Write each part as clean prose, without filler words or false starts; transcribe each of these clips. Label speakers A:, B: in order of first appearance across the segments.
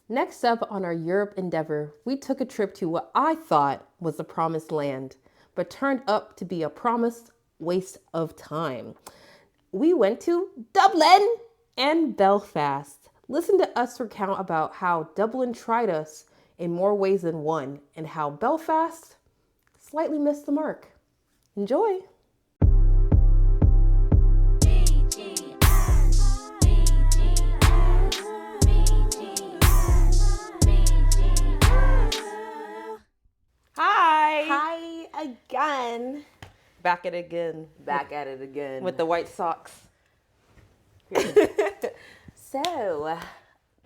A: Next up on our Europe endeavor, we took a trip to what I thought was the promised land, but turned up to be a promised waste of time. We went to Dublin and Belfast. Listen to us recount about how Dublin tried us in more ways than one and how Belfast slightly missed the mark. Enjoy! Hi!
B: Hi again.
A: Back at it again.
B: Back at it again.
A: With the white socks.
B: So,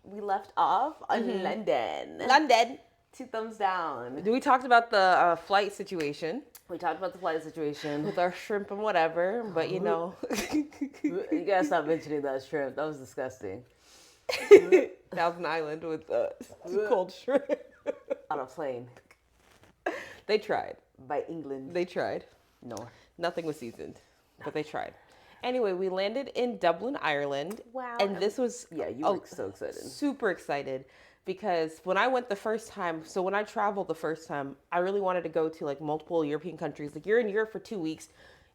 B: we left off on London.
A: London.
B: 2 thumbs down.
A: We talked about the flight situation
B: We talked about the flight situation.
A: with our shrimp and whatever, but you know.
B: You gotta stop mentioning that shrimp. That was disgusting.
A: Thousand Island with cold shrimp.
B: On a plane.
A: They tried.
B: By England.
A: They tried.
B: No.
A: Nothing was seasoned, but they tried. Anyway, we landed in Dublin, Ireland.
B: Wow.
A: And this was
B: Yeah, you were so excited.
A: super excited because when I went the first time, so when I traveled the first time, I really wanted to go to like multiple European countries. Like you're in Europe for 2 weeks.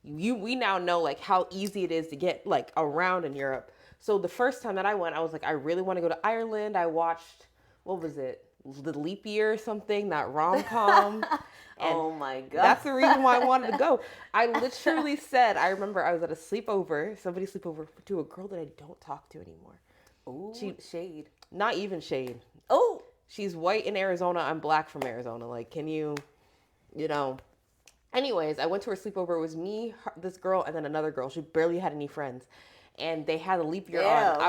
A: We now know like how easy it is to get like around in Europe. So the first time that I went, I was like, I really want to go to Ireland. I watched, what was it? The Leap Year or something, that rom-com.
B: Oh my God.
A: That's the reason why I wanted to go. I literally said, I remember I was at a sleepover, somebody sleepover to a girl that I don't talk to anymore.
B: Ooh, shade.
A: Not even shade.
B: Oh!
A: She's white in Arizona. I'm black from Arizona. Like, can you know. Anyways, I went to her sleepover. It was me, this girl, and then another girl. She barely had any friends. And they had a leap year on.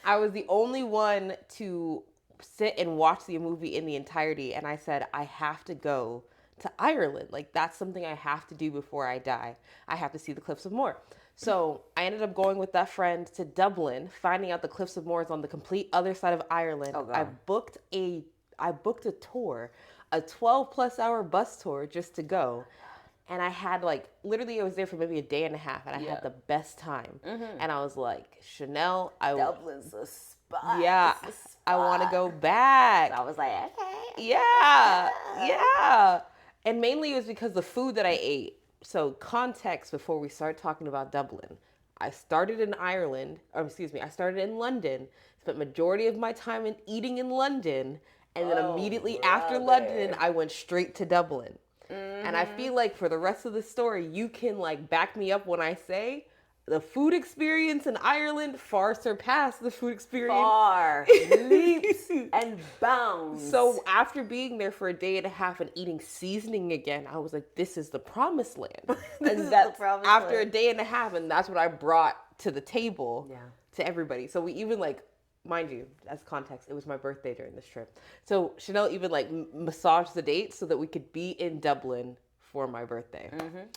A: I was the only one to sit and watch the movie in the entirety. And I said, I have to go to Ireland. Like, that's something I have to do before I die. I have to see the Cliffs of Moher. So I ended up going with that friend to Dublin, finding out the Cliffs of Moher is on the complete other side of Ireland.
B: Oh, God.
A: I booked a tour, a 12+ hour bus tour just to go. And I had like, literally I was there for maybe a day and a half and I had the best time. And I was like, Chanel,
B: Dublin's a spot.
A: yeah,
B: It's a spot.
A: I want to go back.
B: I was like, okay.
A: Yeah. And mainly it was because the food that I ate. So context before we start talking about Dublin. I started in I started in London, spent majority of my time in eating in London, and then immediately after London, I went straight to Dublin. And I feel like for the rest of the story, you can like back me up when I say the food experience in Ireland far surpassed the food experience.
B: Far leaps and bounds.
A: So after being there for a day and a half and eating seasoning again, I was like, this is the promised land. And that's after a day and a half, and that's what I brought to the table to everybody. So we even like, mind you, as context, it was my birthday during this trip. So Chanel even like massaged the date so that we could be in Dublin for my birthday.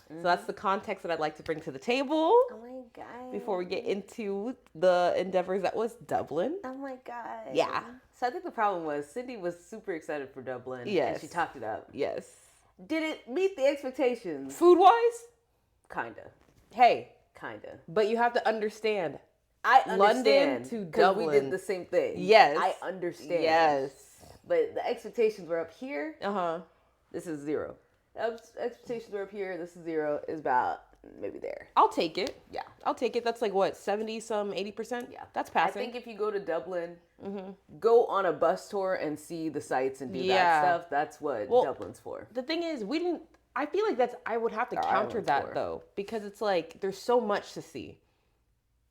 A: So that's the context that I'd like to bring to the table.
B: Oh my God.
A: Before we get into the endeavors that was Dublin.
B: Oh my God.
A: Yeah.
B: So I think the problem was Cindy was super excited for Dublin.
A: Yes.
B: And she talked it up.
A: Yes.
B: Did it meet the expectations?
A: Food-wise?
B: Kinda.
A: Hey.
B: Kinda.
A: But you have to understand.
B: I understand.
A: London to Dublin.
B: We did the same thing.
A: Yes.
B: I understand.
A: Yes.
B: But the expectations were up here.
A: Uh-huh.
B: This is 0. Expectations were up here. This is 0. Is about maybe there.
A: I'll take it.
B: Yeah.
A: I'll take it. That's like what, 70-some, 80%?
B: Yeah.
A: That's passing.
B: I think if you go to Dublin, go on a bus tour and see the sights and do that stuff. That's what Dublin's for.
A: The thing is, I feel like I would have to counter that though, because it's like, there's so much to see.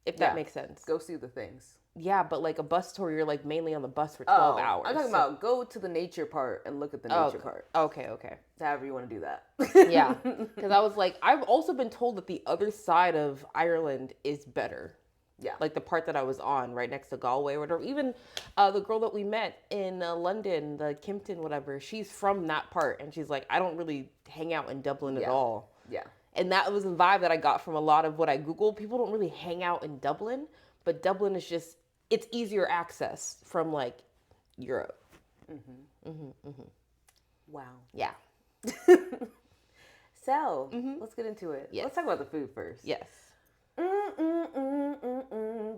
A: If that makes sense.
B: Go see the things.
A: Yeah, but like a bus tour, you're like mainly on the bus for 12 hours.
B: I'm talking about go to the nature part and look at the nature part.
A: Okay.
B: However you want to do that.
A: Yeah, because I was like, I've also been told that the other side of Ireland is better.
B: Yeah.
A: Like the part that I was on, right next to Galway or whatever. Even the girl that we met in London, the Kimpton, whatever, she's from that part. And she's like, I don't really hang out in Dublin at all.
B: Yeah.
A: And that was the vibe that I got from a lot of what I Googled. People don't really hang out in Dublin, but Dublin is just, it's easier access from like Europe.
B: Wow.
A: Yeah.
B: So, let's get into it.
A: Yes.
B: Let's talk about the food first.
A: Yes.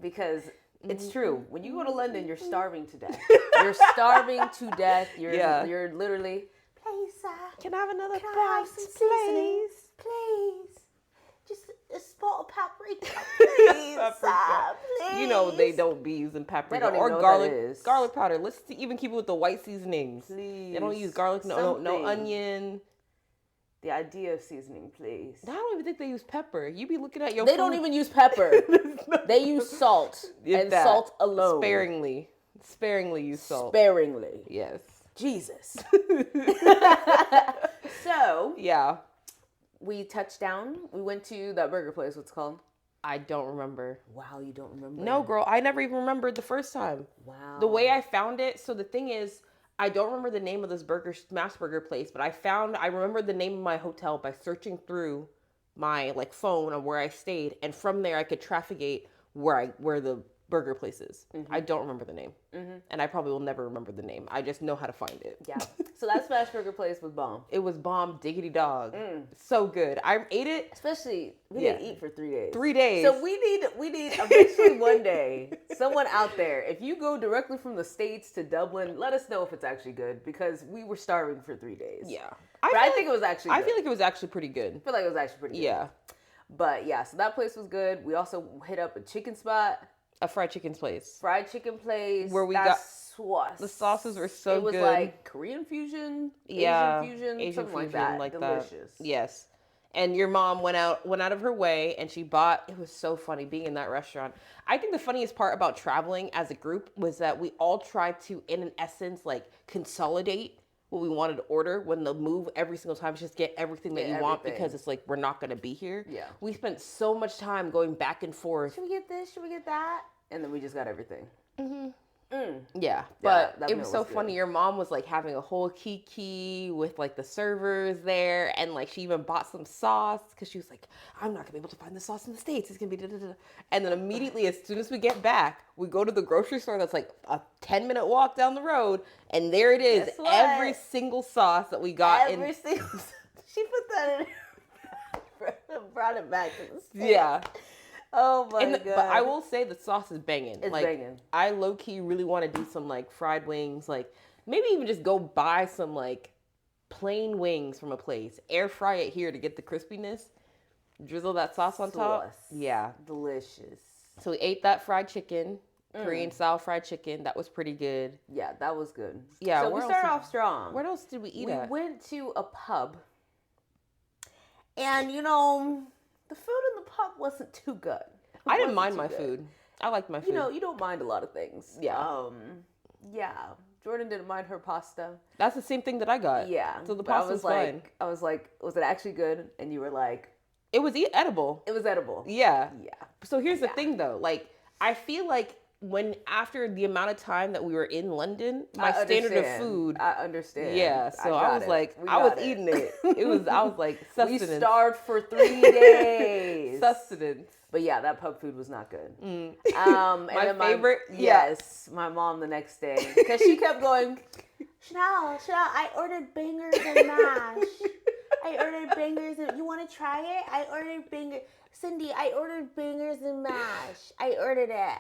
B: Because It's true. When you go to London, you're starving to death. You're starving to death. You're literally, please, sir.
A: Can I have another
B: Can I
A: fries,
B: have some seasonings?
A: please?
B: Please. Just a spot of paprika, please,
A: Paprika.
B: please.
A: You know they don't be using paprika
B: They don't even
A: or
B: know
A: garlic.
B: what that is.
A: Garlic powder. Let's even keep it with the white seasonings.
B: Please.
A: They don't use garlic. No onion.
B: The idea of seasoning, please.
A: I don't even think they use pepper. You be looking at your
B: They
A: food.
B: don't even use pepper. They use salt and salt alone.
A: Sparingly use salt.
B: Sparingly.
A: Yes.
B: Jesus. So.
A: Yeah.
B: We touched down. We went to that burger place. What's it called?
A: I don't remember.
B: Wow, you don't remember?
A: No, girl. I never even remembered the first time.
B: Wow.
A: The way I found it. So the thing is, I don't remember the name of this smash burger place, but I remember the name of my hotel by searching through my phone of where I stayed, and from there I could trafficate where the burger place is. Mm-hmm. I don't remember the name, and I probably will never remember the name. I just know how to find it.
B: Yeah. So that smash burger place was bomb.
A: It was bomb diggity dog. So good. I ate it.
B: Especially we didn't eat for 3 days.
A: 3 days.
B: So we need eventually one day, someone out there, if you go directly from the States to Dublin, let us know if it's actually good, because we were starving for 3 days.
A: Yeah.
B: I think it was actually good.
A: I feel like it was actually pretty good.
B: I feel like it was actually pretty good.
A: Yeah.
B: But yeah, so that place was good. We also hit up a chicken spot.
A: A fried chicken place.
B: Fried chicken place.
A: Where we got sauce. The sauces were so good.
B: It was like Korean fusion, Asian fusion, something like that. Delicious.
A: Yes. And your mom went out of her way and she bought, it was so funny being in that restaurant. I think the funniest part about traveling as a group was that we all tried to, in an essence, consolidate what we wanted to order, when the move every single time is just get everything that you want, because it's we're not going to be here.
B: Yeah.
A: We spent so much time going back and forth.
B: Should we get this? Should we get that? And then we just got everything.
A: Yeah, but it was so funny. Your mom was having a whole kiki with the servers there, and she even bought some sauce because she was like, I'm not gonna be able to find the sauce in the States. It's gonna be da-da-da. And then immediately, as soon as we get back, we go to the grocery store that's a 10-minute walk down the road, and there it is. Every single sauce that we got. She
B: put that in and brought it back to the States.
A: Yeah.
B: Oh my God.
A: But I will say the sauce is banging.
B: It's banging.
A: I low-key really want to do some fried wings, maybe even just go buy some plain wings from a place, air fry it here to get the crispiness, drizzle that sauce on top. Yeah.
B: Delicious.
A: So we ate that fried chicken, Korean style fried chicken. That was pretty good.
B: Yeah, that was good.
A: Yeah.
B: So we started off strong.
A: Where else did we eat at?
B: We went to a pub, and the food in the pub wasn't too good.
A: I didn't mind my food. I liked my food.
B: You don't mind a lot of things.
A: Yeah.
B: Yeah. Jordan didn't mind her pasta.
A: That's the same thing that I got.
B: Yeah.
A: So the pasta was fine.
B: I was like, was it actually good? And you were like,
A: it was edible.
B: It was edible.
A: Yeah.
B: Yeah.
A: So here's the thing though. I feel like after the amount of time that we were in London, my standard of food.
B: I understand.
A: Yeah. So I was eating it. I was like, sustenance.
B: We starved for 3 days.
A: Sustenance.
B: But yeah, that pub food was not good.
A: My favorite?
B: Yes, my mom the next day. Because she kept going, Chanel, I ordered bangers and mash. I ordered bangers and, you want to try it? I ordered bangers. Cindy, I ordered bangers and mash. I ordered it.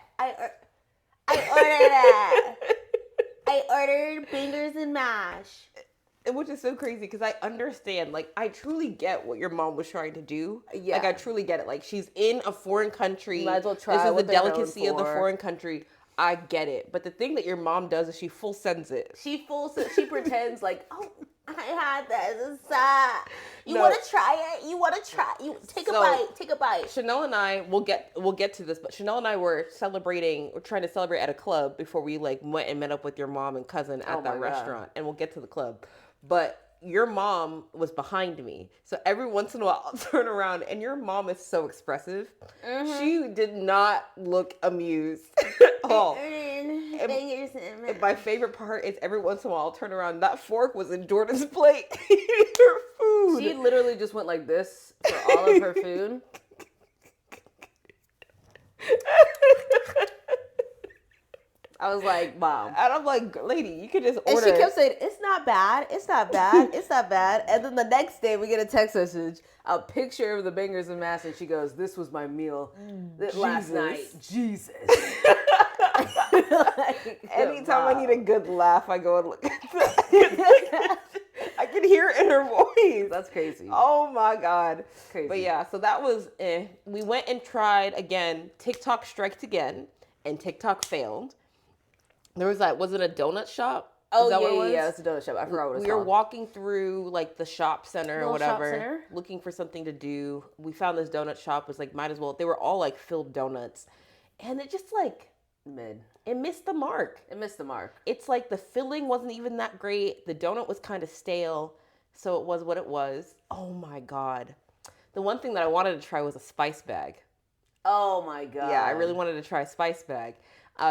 B: I ordered bangers and mash.
A: Which is so crazy because I understand, I truly get what your mom was trying to do.
B: Yeah.
A: I truly get it. She's in a foreign country.
B: Might as well try.
A: This is the delicacy of the foreign country. I get it. But the thing that your mom does is she full sends it.
B: She pretends oh, I had this. You want to try it? You want to try? Take a bite.
A: Chanel and I, we'll get to this, but Chanel and I were trying to celebrate at a club before we went and met up with your mom and cousin at that restaurant. And we'll get to the club. But your mom was behind me. So every once in a while I'll turn around and your mom is so expressive. Mm-hmm. She did not look amused at all. And my favorite part is every once in a while I'll turn around. That fork was in Jordan's plate eating her food.
B: She literally just went like this for all of her food. I was like, Mom.
A: And I'm like, lady, you could just order.
B: And she kept saying, it's not bad. It's not bad. It's not bad. And then the next day we get a text message, a picture of the bangers and mash, and she goes, this was my meal last night. Jesus.
A: Anytime I need a good laugh, I go and look at that. I can hear it in her voice.
B: That's crazy.
A: Oh my God.
B: Crazy.
A: But yeah, so that was we went and tried again. TikTok striked again, and TikTok failed. There was was it a donut shop?
B: Oh,
A: What it was?
B: yeah, it's a donut shop. I forgot what it's
A: We were
B: called.
A: walking through like the shop center or
B: Little shop
A: whatever,
B: center.
A: looking for something to do. We found this donut shop. Was like, might as well. They were all like filled donuts, and it just like
B: Mid.
A: it missed the mark.
B: It missed the mark.
A: It's like the filling wasn't even that great. The donut was kind of stale, so it was what it was. Oh my God. The one thing that I wanted to try was a spice bag.
B: Oh my God.
A: Yeah, I really wanted to try a spice bag.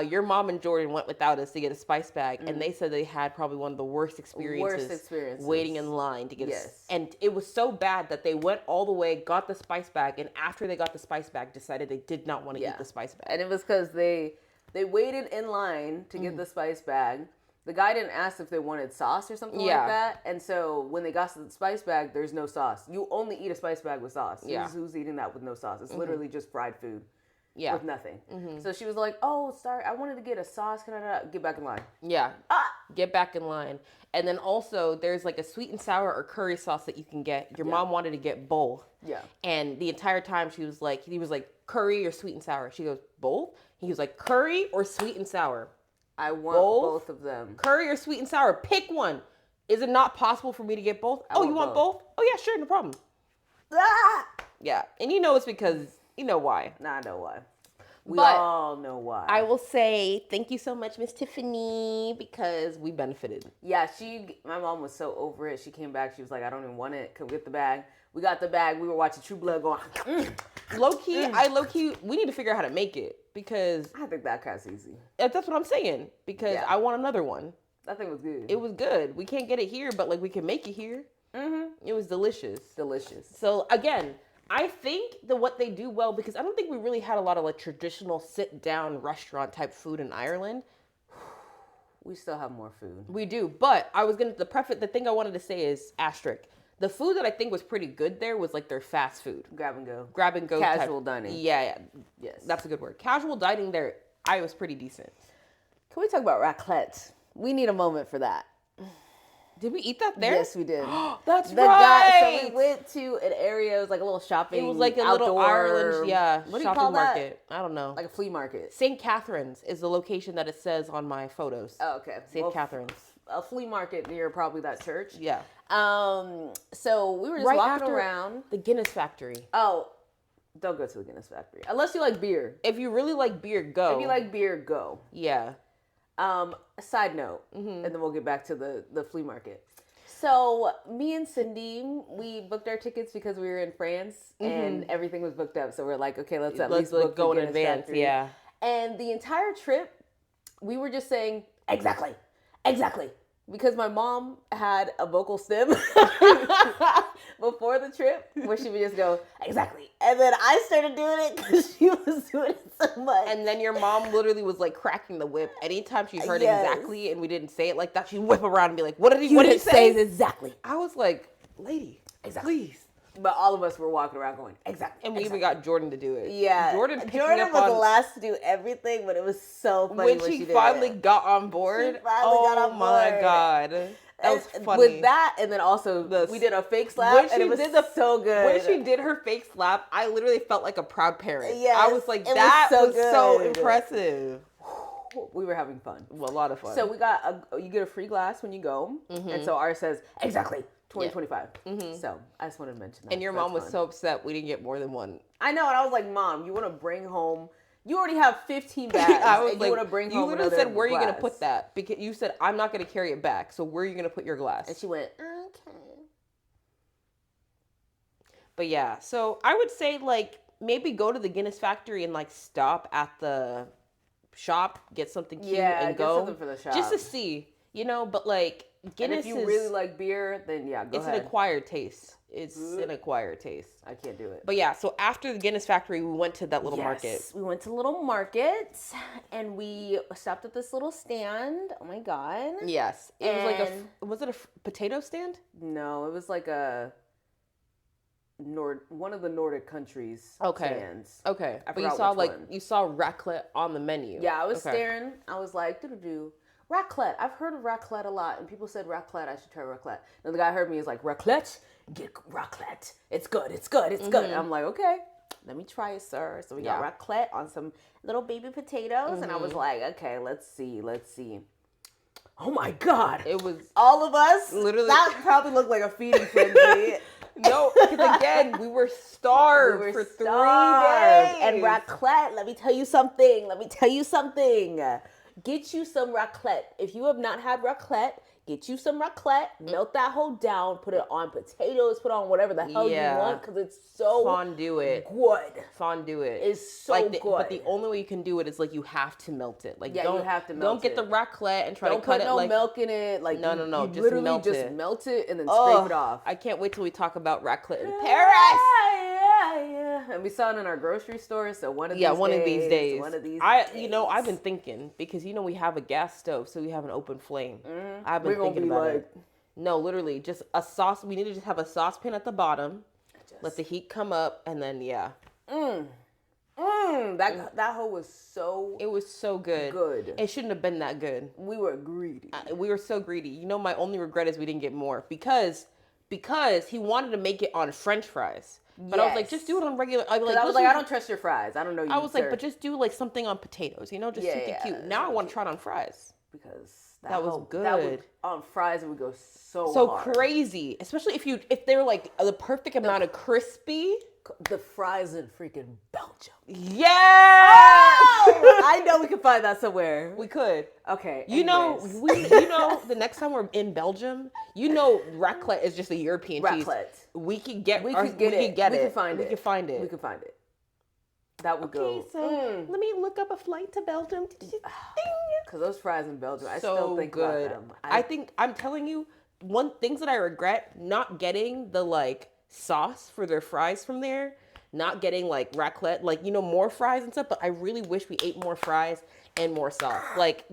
A: Your mom and Jordan went without us to get a spice bag, and they said they had probably one of the worst experiences waiting in line to get and it was so bad that they went all the way, got the spice bag, and after they got the spice bag, decided they did not want to eat the spice bag.
B: And it was because they waited in line to get the spice bag. The guy didn't ask if they wanted sauce or something like that. And so when they got to the spice bag, there's no sauce. You only eat a spice bag with sauce.
A: Yeah.
B: Who's eating that with no sauce? It's literally just fried food.
A: Yeah.
B: With nothing. So she was like, oh, sorry, I wanted to get a sauce. Can I get back in line?
A: Yeah. Get back in line. And then also there's like a sweet and sour or curry sauce that you can get. Your mom wanted to get both.
B: Yeah.
A: And the entire time he was like, curry or sweet and sour. She goes, both? He was like, curry or sweet and sour?
B: I want both of them.
A: Curry or sweet and sour? Pick one. Is it not possible for me to get both? You want both? Oh yeah, sure, no problem. Yeah. And you know it's because you know why.
B: Nah, I know why. We all know why.
A: I will say thank you so much, Miss Tiffany, because we benefited.
B: Yeah, my mom was so over it. She came back. She was like, I don't even want it. Can we get the bag? We got the bag. We were watching True Blood going,
A: low key, we need to figure out how to make it because
B: I think that kind of easy.
A: That's what I'm saying because I want another one.
B: That thing was good.
A: It was good. We can't get it here, but like we can make it here. It was delicious.
B: Delicious.
A: So again, I think that what they do well, because I don't think we really had a lot of like traditional sit down restaurant type food in Ireland.
B: We still have more food.
A: We do, but the thing I wanted to say is asterisk. The food that I think was pretty good there was like their fast food.
B: Grab and go.
A: Casual
B: dining.
A: Yeah.
B: Yes.
A: That's a good word. Casual dining there, I was pretty decent.
B: Can we talk about raclette? We need a moment for that.
A: Did we eat that there?
B: Yes, we did.
A: That's right.
B: So we went to an area. It was like a little shopping.
A: It was like a little Ireland, what do you call market. I don't know.
B: Like a flea market.
A: St. Catherine's is the location that it says on my photos.
B: Oh, okay.
A: St. Catherine's.
B: A flea market near probably that church.
A: Yeah.
B: So we were just walking around.
A: The Guinness factory.
B: Oh, don't go to the Guinness factory. Unless you like beer.
A: If you really like beer, go.
B: If you like beer, go.
A: Yeah.
B: Side note, and then we'll get back to the flea market. So me and Cindy, we booked our tickets because we were in France and everything was booked up. So we're like, okay, let's at least book
A: go
B: the
A: in
B: Guinness
A: advance.
B: factory.
A: Yeah.
B: And the entire trip, we were just saying exactly, because my mom had a vocal stim before the trip where she would just go exactly, and then I started doing it because she was doing it so much.
A: And then your mom literally was like cracking the whip anytime she heard exactly, and we didn't say it like that. She'd whip around and be like, "What did he say?"
B: Exactly.
A: I was like, "Lady, please."
B: But all of us were walking around going exactly,
A: and we even got Jordan to do it.
B: Yeah, Jordan was the last to do everything, but it was so funny
A: when she finally got on board. Oh my God. That was funny.
B: With that, and then also we did a fake slap, and it was so good.
A: When she did her fake slap, I literally felt like a proud parent.
B: Yes,
A: I was like, that was so
B: good.
A: Impressive.
B: We were having fun.
A: Well, a lot of fun.
B: So you get a free glass when you go, and so ours says exactly 2025. So I just wanted to mention that.
A: And your mom was so upset we didn't get more than one.
B: I know, and I was like, Mom, you want to bring home? You already have 15 bags. I was and like, you want to bring home another
A: literally said, where are you going
B: glass?
A: to put that? Because you said, I'm not going to carry it back. So where are you going to put your glass?
B: And she went, okay.
A: But yeah, so I would say like maybe go to the Guinness factory and like stop at the shop, get something cute and go.
B: Get something for the shop.
A: Just to see, but like Guinness
B: and if you really like beer, then go ahead.
A: It's an acquired taste. It's an acquired taste.
B: I can't do it.
A: But yeah, so after the Guinness factory, we went to that little market.
B: We went to Little Market, and we stopped at this little stand. Oh my God.
A: Yes. It was like was it a potato stand?
B: No, it was like a one of the Nordic countries
A: Okay.
B: stands.
A: Okay.
B: I
A: But you
B: forgot
A: saw
B: which one.
A: you saw raclette on the menu.
B: Yeah, I was
A: Okay.
B: staring. I was like, doo-doo-doo. Raclette. I've heard of raclette a lot, and people said raclette. I should try raclette. And the guy heard me. He's like, raclette? Get raclette. It's good. It's good. It's good. I'm like, okay, let me try it, sir. So we got raclette on some little baby potatoes, and I was like, okay, let's see. Oh my God!
A: It was
B: All of us.
A: literally
B: That probably looked like a feeding frenzy.
A: no, because again, we were starved for 3 days.
B: And raclette, let me tell you something. Get you some raclette. If you have not had raclette, get you some raclette, melt that whole down, put it on potatoes, put on whatever the hell you want, because it's so
A: fondue it.
B: good.
A: Fondue it.
B: It's so good.
A: But the only way you can do it is like you have to melt it. Like
B: Yeah,
A: don't,
B: you have to
A: don't
B: melt
A: get
B: it.
A: the raclette and try
B: Don't
A: to cut
B: put
A: it
B: no
A: like
B: milk in it. Like
A: No,
B: you
A: just
B: literally
A: melt
B: just
A: it.
B: melt it and then scrape it off.
A: I can't wait till we talk about raclette in Paris.
B: Yeah. And we saw it in our grocery store. So one of these days.
A: I've been thinking because we have a gas stove, so we have an open flame. I've been thinking about it. No, literally, just a sauce. We need to just have a saucepan at the bottom. Let the heat come up, and then
B: That hoe was so.
A: It was so good. It shouldn't have been that good.
B: We were greedy.
A: We were so greedy. My only regret is we didn't get more because he wanted to make it on French fries. But I was like, just do it on regular. I was like,
B: I don't trust your fries. I don't know you.
A: I was like, but just do like something on potatoes, just something cute. Now I want to try it on fries
B: because
A: that was good.
B: On fries, it would go so hard.
A: Crazy, especially if they're like the perfect amount of crispy.
B: The fries in freaking Belgium.
A: Yeah,
B: I know we could find that somewhere.
A: We could.
B: Okay.
A: The next time we're in Belgium, raclette is just a European cheese. We could get it. We could find it. That would go. Okay, so let me look up a flight to Belgium.
B: Because those fries in Belgium, I still think about them.
A: I'm telling you, things that I regret not getting the sauce for their fries from there, not getting raclette, more fries and stuff. But I really wish we ate more fries and more sauce.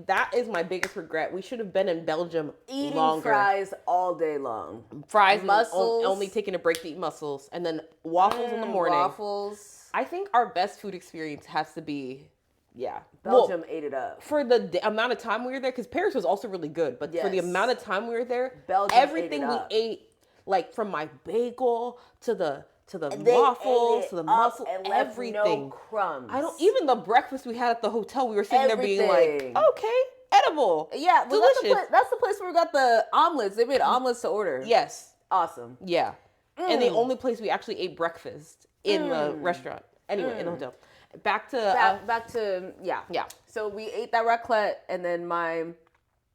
A: That is my biggest regret. We should have been in Belgium
B: eating
A: longer.
B: Fries all day long.
A: Fries,
B: mussels,
A: only taking a break to eat mussels, and then waffles in the morning.
B: Waffles.
A: I think our best food experience has to be,
B: Belgium ate it up.
A: For the amount of time we were there, because Paris was also really good, but for the amount of time we were there,
B: Belgium
A: everything we ate, from my bagel to the waffles to the mussels, everything.
B: No crumbs.
A: Even the breakfast we had at the hotel, we were sitting there being like, okay, edible.
B: Yeah, well,
A: delicious.
B: That's the place where we got the omelets. They made omelets to order.
A: Yes.
B: Awesome.
A: Yeah. And the only place we actually ate breakfast in the restaurant. Anyway, in the hotel. Back to
B: yeah. So we ate that raclette, and then my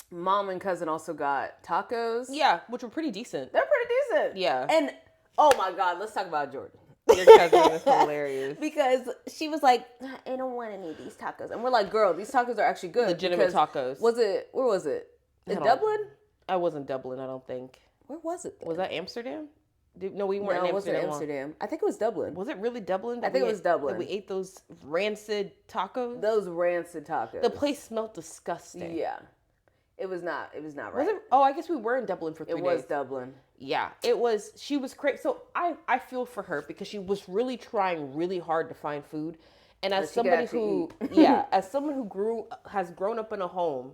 B: mom and cousin also got tacos.
A: Yeah, which were pretty decent.
B: They're pretty decent.
A: Yeah.
B: And oh my God, let's talk about Jordan.
A: Your cousin is hilarious.
B: Because she was like, I don't want any of these tacos. And we're like, girl, these tacos are actually good.
A: Legitimate tacos.
B: Where was it? In Dublin?
A: I wasn't Dublin, I don't think.
B: Where was it then?
A: Was that Amsterdam? No, we weren't in Amsterdam.
B: It wasn't Amsterdam. I think it was Dublin.
A: Was it really Dublin?
B: I think it was Dublin.
A: We ate those rancid tacos?
B: Those rancid tacos.
A: The place smelled disgusting.
B: Yeah. It was not right.
A: Was it? Oh, I guess we were in Dublin for 3 days.
B: It was Dublin.
A: Yeah, it was. She was crazy. So I feel for her because she was really trying really hard to find food. And as somebody who, as someone who has grown up in a home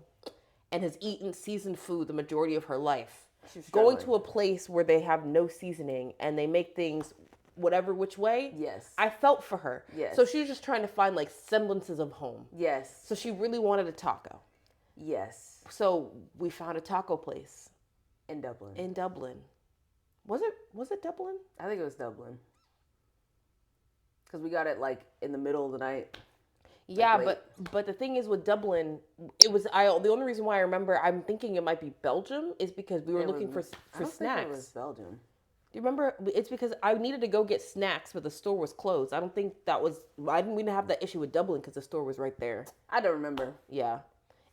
A: and has eaten seasoned food the majority of her life, going to a place where they have no seasoning and they make things whatever which way.
B: Yes.
A: I felt for her.
B: Yes.
A: So she was just trying to find semblances of home.
B: Yes.
A: So she really wanted a taco.
B: Yes.
A: So we found a taco place.
B: In Dublin.
A: Was it Dublin?
B: I think it was Dublin. Because we got it in the middle of the night.
A: Yeah, but the thing is with Dublin, the only reason why I remember I'm thinking it might be Belgium is because we were looking for
B: I don't
A: snacks.
B: think it was Belgium.
A: Do you remember? It's because I needed to go get snacks, but the store was closed. I don't think we didn't have that issue with Dublin because the store was right there.
B: I don't remember.
A: Yeah.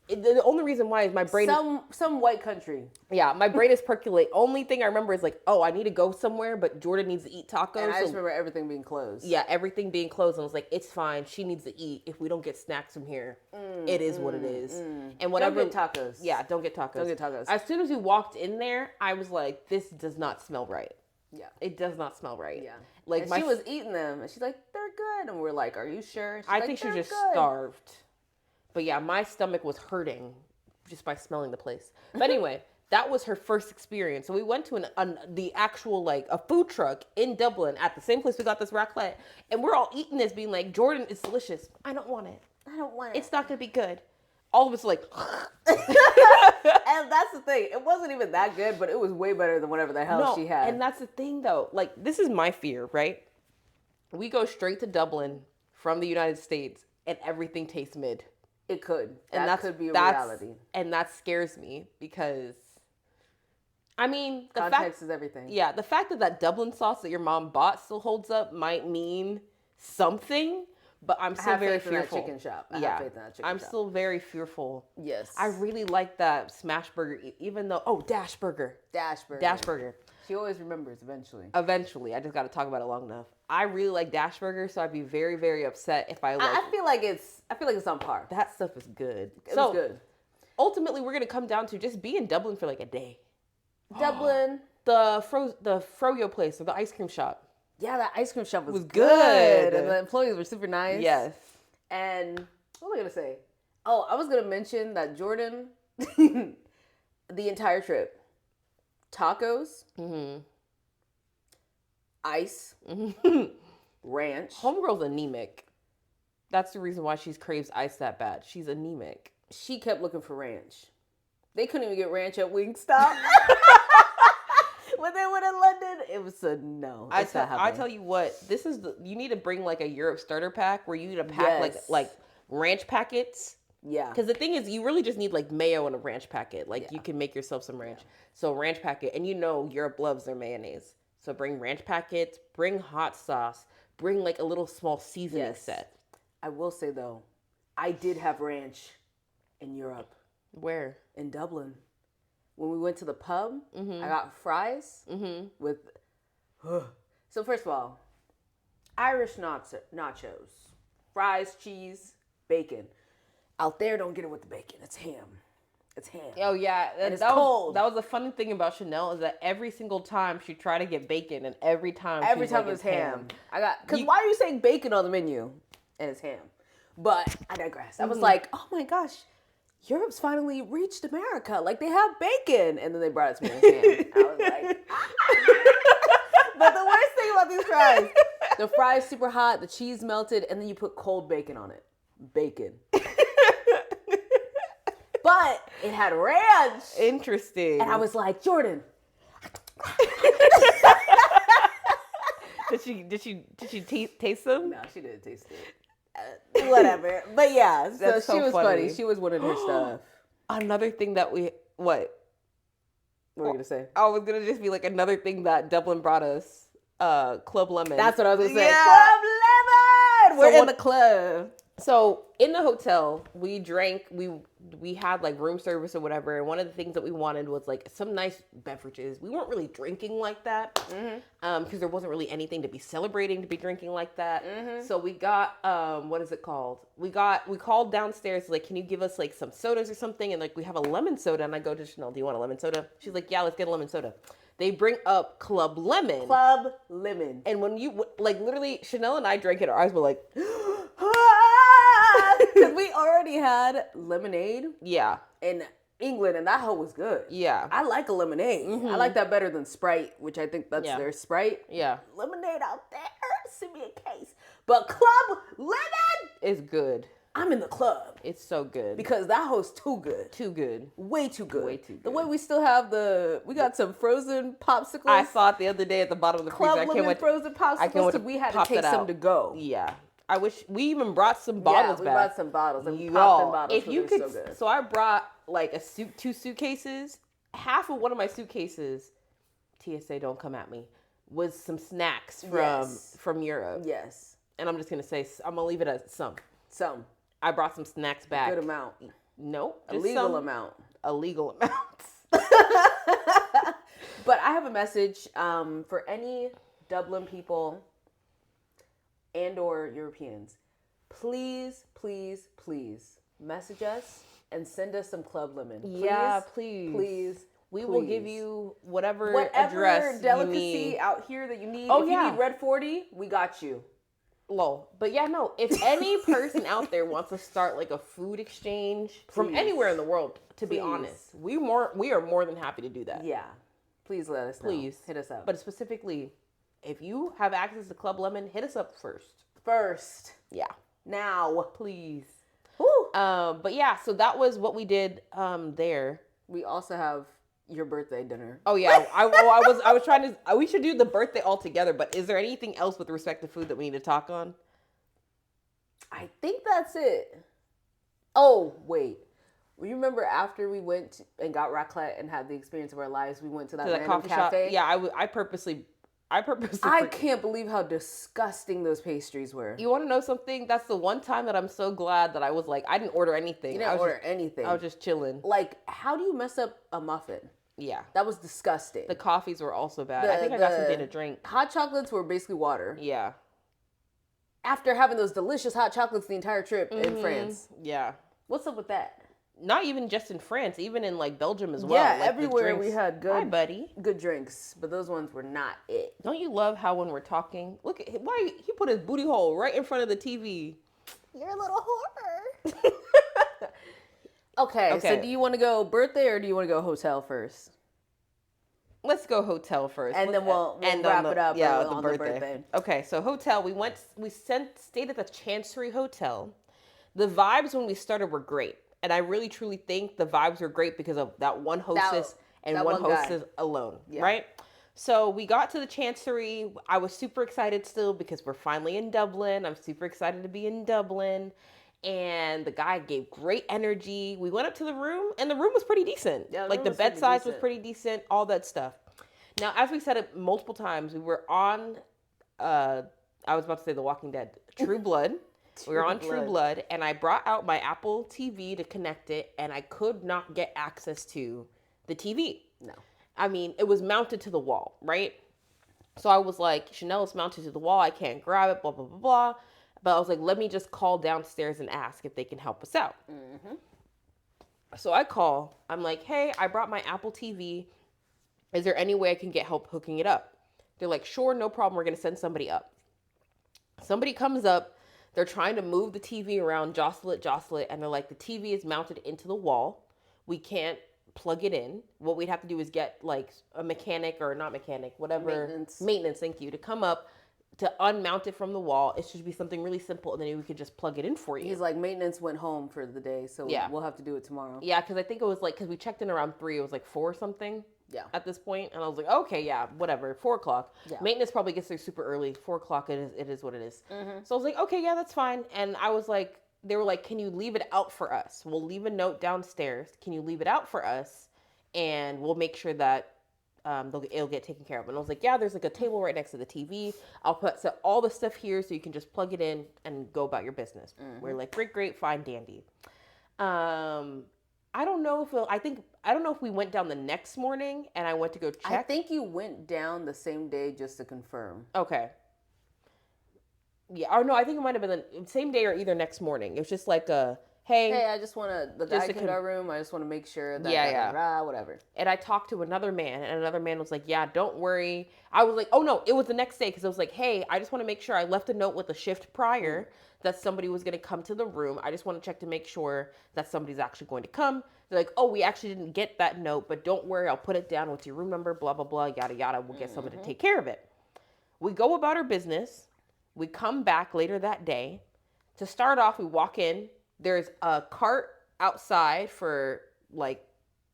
A: The only reason why is my brain.
B: Some white country.
A: Yeah, my brain is percolate. Only thing I remember is I need to go somewhere, but Jordan needs to eat tacos.
B: And I just remember everything being closed.
A: Yeah, everything being closed. And I was like, it's fine. She needs to eat. If we don't get snacks from here, it is what it is. And whatever.
B: Don't get tacos.
A: Yeah, don't get tacos.
B: Don't get tacos.
A: As soon as we walked in there, I was like, this does not smell right.
B: Yeah.
A: It does not smell right.
B: Yeah.
A: Like
B: and she was eating them, and she's like, "They're good," and we're like, "Are you sure?" And she's
A: I
B: like,
A: think she was
B: "They're
A: just
B: good."
A: starved. But yeah, my stomach was hurting just by smelling the place. But anyway, that was her first experience. So we went to the actual like a food truck in Dublin at the same place we got this raclette, and we're all eating this, being like, "Jordan, it's delicious. I don't want it.
B: I don't want it.
A: It's not gonna be good." All of us are like,
B: And that's the thing. It wasn't even that good, but it was way better than whatever the hell
A: no.
B: she had.
A: And that's the thing, though. Like, this is my fear, right? We go straight to Dublin from the United States, and everything tastes mid.
B: It could.
A: And
B: that could be a reality.
A: And that scares me because, I mean,
B: Context is everything.
A: Yeah, the fact that that Dublin sauce that your mom bought still holds up might mean something, but I'm still very fearful.
B: I have faith in that chicken shop. I have faith in that chicken
A: I'm
B: shop.
A: still very fearful.
B: Yes.
A: I really like that smash burger, even though, Dash Burger.
B: Dash Burger.
A: Dash Burger.
B: She always remembers eventually.
A: Eventually. I just got to talk about it long enough. I really like Dash Burger, so I'd be very, very upset if I like
B: I feel like it's on par.
A: that stuff is good.
B: It was good.
A: Ultimately, we're going to come down to just be in Dublin for like a day.
B: Dublin.
A: The Froyo place, or the ice cream shop.
B: Yeah, that ice cream shop was
A: good.
B: And the employees were super nice.
A: Yes.
B: And what was I going to say? Oh, I was going to mention that Jordan, the entire trip, tacos, ice, ranch.
A: Homegirl's anemic. That's the reason why she craves ice that bad. She's anemic.
B: She kept looking for ranch. They couldn't even get ranch at Wingstop. When they went in London, it was a no.
A: I tell you what, you need to bring like a Europe starter pack where you need to pack like ranch packets.
B: Yeah.
A: Because the thing is, you really just need like mayo and a ranch packet. Like you can make yourself some ranch. So ranch packet, and Europe loves their mayonnaise. So bring ranch packets, bring hot sauce, bring like a little small seasoning set.
B: I will say though, I did have ranch in Europe.
A: Where?
B: In Dublin. When we went to the pub, I got fries with. So first of all, Irish nachos, fries, cheese, bacon. Out there, don't get it with the bacon. It's ham. It's ham.
A: Oh yeah,
B: and it's cold.
A: That was the funny thing about Chanel is that every single time she tried to get bacon, and every time
B: it was ham. Because why are you saying bacon on the menu? And it's ham. But I digress. I was like, oh my gosh. Europe's finally reached America. Like, they have bacon. And then they brought it to me as ham. I was like, But the worst thing about these fries, the fries super hot, the cheese melted, and then you put cold bacon on it. Bacon. But it had ranch.
A: Interesting.
B: And I was like, Jordan.
A: Did she taste them?
B: No, she didn't taste it. Whatever. But yeah, so
A: That's
B: she was funny. She was winning her stuff.
A: Another thing that what
B: were you going to say?
A: I was going to just be like another thing that Dublin brought us, Club Lemon.
B: That's what I was going to say.
A: Yeah.
B: Club Lemon! We're in the club.
A: So in the hotel, we drank, we had like room service or whatever. And one of the things that we wanted was like some nice beverages. We weren't really drinking like that because there wasn't really anything to be celebrating to be drinking like that. So we got, what is it called? We called downstairs, like, can you give us like some sodas or something? And like, we have a lemon soda. And I go to Chanel, do you want a lemon soda? She's like, yeah, let's get a lemon soda. They bring up Club Lemon.
B: Club Lemon.
A: And when you, like, literally, Chanel and I drank it, our eyes were like,
B: because we already had lemonade.
A: Yeah.
B: In England, and that hoe was good.
A: Yeah.
B: I like a lemonade. I like that better than Sprite, which I think that's their Sprite.
A: Yeah.
B: Lemonade out there. Send me a case. But Club Lemon
A: is good.
B: I'm in the club.
A: It's so good.
B: Because that hoe's too good.
A: Too good.
B: Way too good.
A: Way too good.
B: The way we still have we got some frozen popsicles.
A: I saw it the other day at the bottom of the
B: Club
A: freezer.
B: Lemon frozen popsicles because we had to take some to go.
A: Yeah. I wish we even brought some bottles back.
B: We brought some bottles and popped in bottles.
A: If you could, so I brought like two suitcases. Half of one of my suitcases, TSA don't come at me, was some snacks from Europe.
B: Yes.
A: And I'm just gonna say I'm gonna leave it at some.
B: Some.
A: I brought some snacks back.
B: A good amount.
A: Nope.
B: A legal amount.
A: A legal amount.
B: But I have a message for any Dublin people and or Europeans. Please, please, please message us and send us some Club Lemon. Please,
A: yeah, please.
B: Please.
A: We will give
B: Please.
A: you whatever
B: Whatever
A: address you
B: delicacy
A: need.
B: out here that you need.
A: Oh,
B: If you
A: yeah.
B: need red 40, we got you.
A: Lol. But yeah, no. If any person out there wants to start like a food exchange from
B: Please.
A: anywhere in the world, to be
B: Please.
A: honest, we are more than happy to do that.
B: Yeah. Please let us know.
A: Please
B: Hit us up.
A: But specifically, if you have access to Club Lemon, hit us up first.
B: First.
A: Yeah.
B: Now.
A: Please.
B: Woo.
A: But yeah, so that was what we did there.
B: We also have your birthday dinner.
A: Oh yeah, I was trying to. We should do the birthday all together. But is there anything else with respect to food that we need to talk on?
B: I think that's it. Oh wait, you remember after we went and got raclette and had the experience of our lives, we went to that random
A: coffee
B: cafe.
A: shop. Yeah, I purposely.
B: I can't believe how disgusting those pastries were.
A: You want to know something? That's the one time that I'm so glad that I was like, I didn't order anything.
B: You didn't order anything.
A: I was just chilling.
B: Like, how do you mess up a muffin?
A: Yeah.
B: That was disgusting.
A: The coffees were also bad. I think I got something to drink.
B: Hot chocolates were basically water.
A: Yeah.
B: After having those delicious hot chocolates the entire trip in France.
A: Yeah.
B: What's up with that?
A: Not even just in France, even in like Belgium as well.
B: Yeah,
A: like,
B: everywhere we had good,
A: hi, buddy.
B: Good drinks, but those ones were not it.
A: Don't you love how when we're talking, look at he put his booty hole right in front of the TV.
B: You're a little whore. Okay, so do you want to go birthday or do you want to go hotel first?
A: Let's go hotel first,
B: and then we'll wrap it up.
A: Yeah,
B: on the birthday.
A: Okay, so hotel. We stayed at the Chancery Hotel. The vibes when we started were great, and I really truly think the vibes were great because of that one hostess and one hostess alone, right? So we got to the Chancery. I was super excited still because we're finally in Dublin. I'm super excited to be in Dublin. And the guy gave great energy. We went up to the room, and the room was pretty decent. Yeah, like the bed size was pretty decent, all that stuff. Now, as we said it multiple times, we were on, I was about to say The Walking Dead, True Blood. We were on True Blood, and I brought out my Apple TV to connect it, and I could not get access to the TV.
B: No.
A: I mean, it was mounted to the wall, right? So I was like, Chanel, it's mounted to the wall. I can't grab it, blah, blah, blah, blah. But I was like, let me just call downstairs and ask if they can help us out. Mm-hmm. So I call. I'm like, hey, I brought my Apple TV. Is there any way I can get help hooking it up? They're like, sure, no problem. We're going to send somebody up. Somebody comes up. They're trying to move the TV around, jostle it. And they're like, the TV is mounted into the wall. We can't plug it in. What we'd have to do is get like a mechanic or not mechanic, whatever. Maintenance, thank you, to come up to unmount it from the wall. It should be something really simple, and then we could just plug it in for you.
B: He's like, maintenance went home for the day, so we'll have to do it tomorrow.
A: Yeah, because I think it was like, because we checked in around 3, it was like 4 or something.
B: Yeah.
A: At this point, and I was like, okay, yeah, whatever, 4 o'clock. Yeah. Maintenance probably gets there super early. 4 o'clock, it is what it is. Mm-hmm. So I was like, okay, yeah, that's fine. And I was like, they were like, can you leave it out for us? We'll leave a note downstairs. Can you leave it out for us? And we'll make sure that it'll get taken care of. And I was like, yeah, there's like a table right next to the TV. I'll set all the stuff here so you can just plug it in and go about your business. Mm-hmm. We're like, great, fine, dandy. I don't know if we went down the next morning and I went to go check.
B: I think you went down the same day just to confirm.
A: Okay. Yeah, or no, I think it might have been the same day or either next morning. It was just like hey,
B: I just want the guy in our room. I just want to make sure that, whatever.
A: And I talked to another man, and another man was like, yeah, don't worry. I was like, oh no, it was the next day, because I was like, hey, I just want to make sure. I left a note with a shift prior that somebody was going to come to the room. I just want to check to make sure that somebody's actually going to come. They're like, oh, we actually didn't get that note, but don't worry, I'll put it down with your room number, blah, blah, blah, yada, yada. We'll get somebody to take care of it. We go about our business. We come back later that day. To start off, we walk in. There's a cart outside for, like,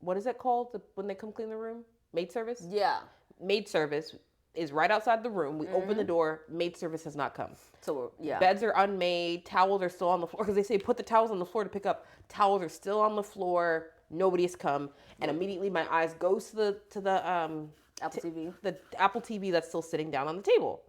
A: what is it called when they come clean the room? Maid service?
B: Yeah.
A: Maid service is right outside the room. We open the door. Maid service has not come.
B: So, yeah.
A: Beds are unmade. Towels are still on the floor. Because they say put the towels on the floor to pick up. Towels are still on the floor. Nobody has come. And immediately my eyes goes to the
B: Apple TV.
A: The Apple TV that's still sitting down on the table.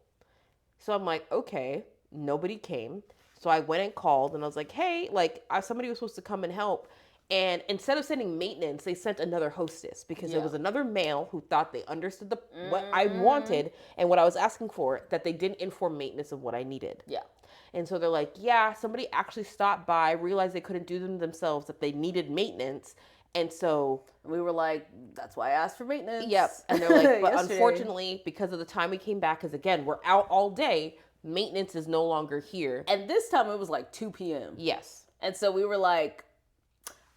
A: So I'm like, okay, nobody came. So I went and called, and I was like, hey, like, somebody was supposed to come and help. And instead of sending maintenance, they sent another hostess, because there was another male who thought they understood what I wanted and what I was asking for, that they didn't inform maintenance of what I needed.
B: Yeah.
A: And so they're like, yeah, somebody actually stopped by, realized they couldn't do them themselves, that they needed maintenance, And so,
B: we were like, that's why I asked for maintenance.
A: yep. And they're like, but
B: yesterday.
A: unfortunately, because of the time we came back, because again, we're out all day, maintenance is no longer here.
B: And this time it was like 2 p.m.
A: Yes.
B: And so we were like,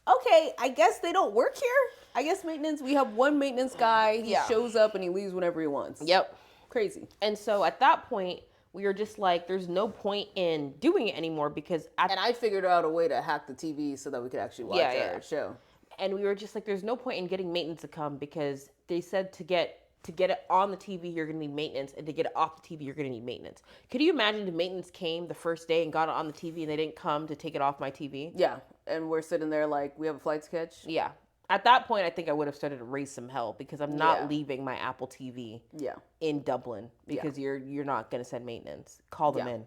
B: okay, I guess they don't work here. I guess maintenance, we have one maintenance guy. He shows up and he leaves whenever he wants.
A: Yep.
B: Crazy.
A: And so at that point, we were just like, there's no point in doing it anymore because
B: and I figured out a way to hack the TV so that we could actually watch our show.
A: And we were just like, there's no point in getting maintenance to come because they said to get it on the TV, you're going to need maintenance, and to get it off the TV, you're going to need maintenance. Could you imagine if maintenance came the first day and got it on the TV and they didn't come to take it off my TV?
B: Yeah. And we're sitting there like, we have a flight to catch?
A: Yeah. At that point, I think I would have started to raise some hell because I'm not leaving my Apple TV in Dublin because you're not going to send maintenance. Call them in.